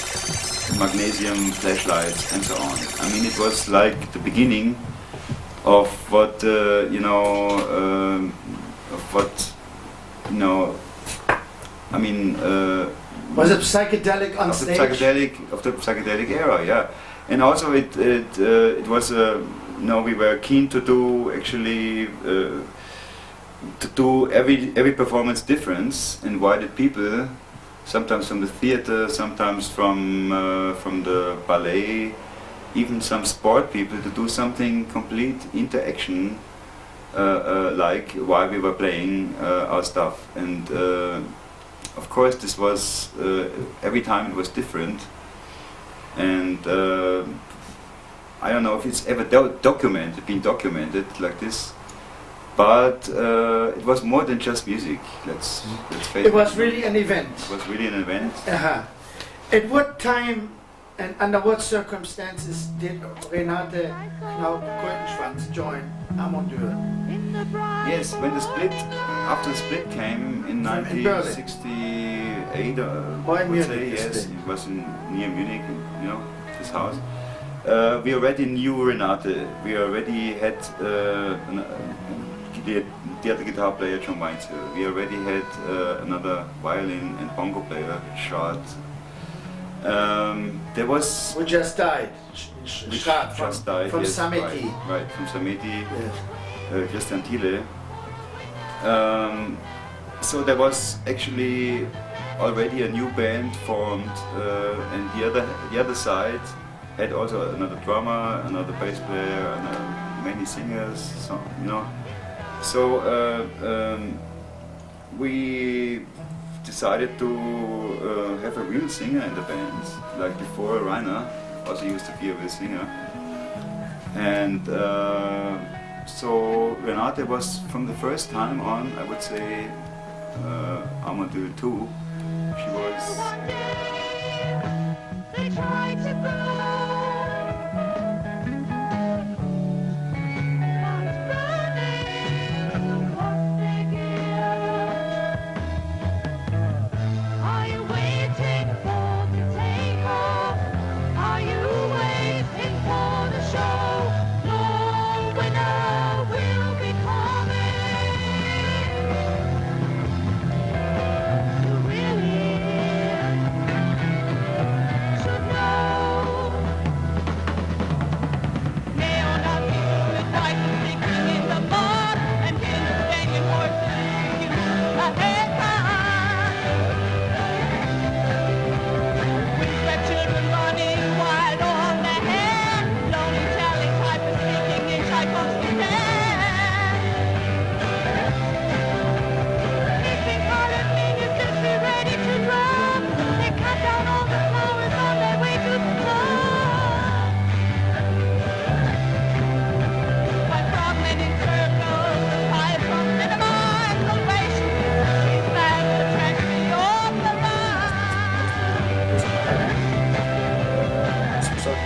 magnesium flashlights and so on. I mean, it was like the beginning of what I mean. Was it psychedelic on stage? Of the psychedelic era, yeah. And also it was we were keen to do actually to do every performance different, invited people, sometimes from the theater, sometimes from the ballet, even some sport people, to do something complete interaction like while we were playing our stuff. And of course this was every time it was different, and I don't know if it's ever been documented like this, but it was more than just music. Let's face it. It was really an event. It was really an event. At what time and under what circumstances did Renate Knaub-Kreutenschwanz join Amon Düül? Yes, when the split, after the split came in 1968, I would say, yes, it was near Munich, this house. We already knew Renate. We already had the other guitar player, John Weinzel. We already had another violin and bongo player, Gerhard. There was... Who just died. Gerhard from yes, Samedi. Right, from Samedi. Yes. Christian Thiele. So there was actually already a new band formed, and the other side had also another drummer, another bass player, and many singers. So we decided to have a real singer in the band. Like before, Rainer also used to be a real singer, and so Renate was from the first time on, I would say, Amon Düül II. She was.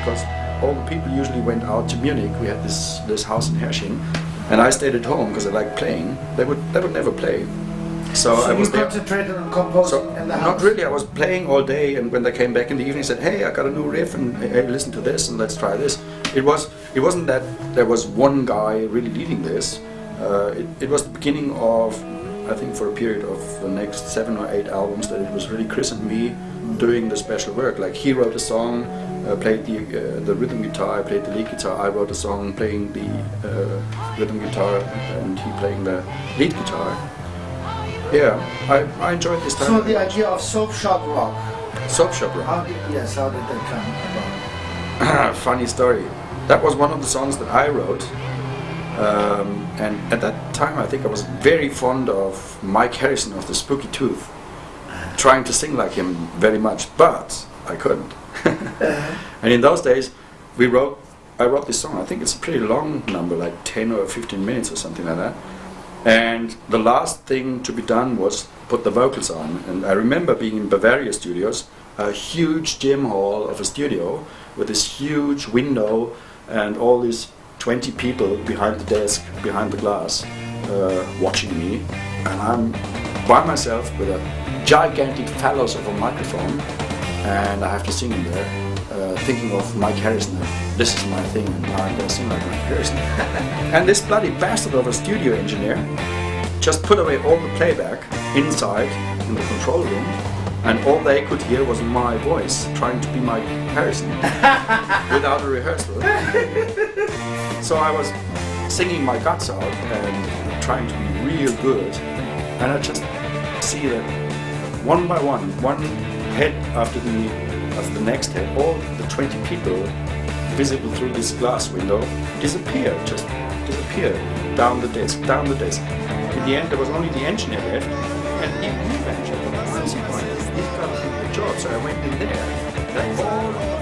because all the people usually went out to Munich. We had this house in Hersching, and I stayed at home because I liked playing. They would never play. So I was you concentrated on composing in the house? Not really. I was playing all day, and when they came back in the evening, said, "Hey, I got a new riff, and hey, listen to this, and let's try this." It wasn't that there was one guy really leading this. It was the beginning of, I think, for a period of the next 7 or 8 albums, that it was really Chris and me doing the special work. Like he wrote a song, played the rhythm guitar, I played the lead guitar. I wrote a song playing the rhythm guitar, and he playing the lead guitar. Yeah, I enjoyed this time. So the idea of soap shop rock. Soap shop rock. How did that come about? Funny story. That was one of the songs that I wrote. And at that time I think I was very fond of Mike Harrison of the Spooky Tooth, trying to sing like him very much, but I couldn't. And in those days I wrote this song. I think it's a pretty long number, like 10 or 15 minutes or something like that. And the last thing to be done was put the vocals on. And I remember being in Bavaria Studios, a huge gym hall of a studio with this huge window and all these 20 people behind the desk, behind the glass, watching me. And I'm by myself with a gigantic phallus of a microphone, and I have to sing in there, thinking of Mike Harrison. This is my thing, and now I'm going to sing like Mike Harrison. And this bloody bastard of a studio engineer just put away all the playback inside in the control room, and all they could hear was my voice trying to be Mike Harrison without a rehearsal. So I was singing my guts out and trying to be real good, and I just see that one by one head after the next head, all the 20 people visible through this glass window disappear down the desk. In the end, there was only the engineer left, and even he ventured. He's got the job, so I went in there.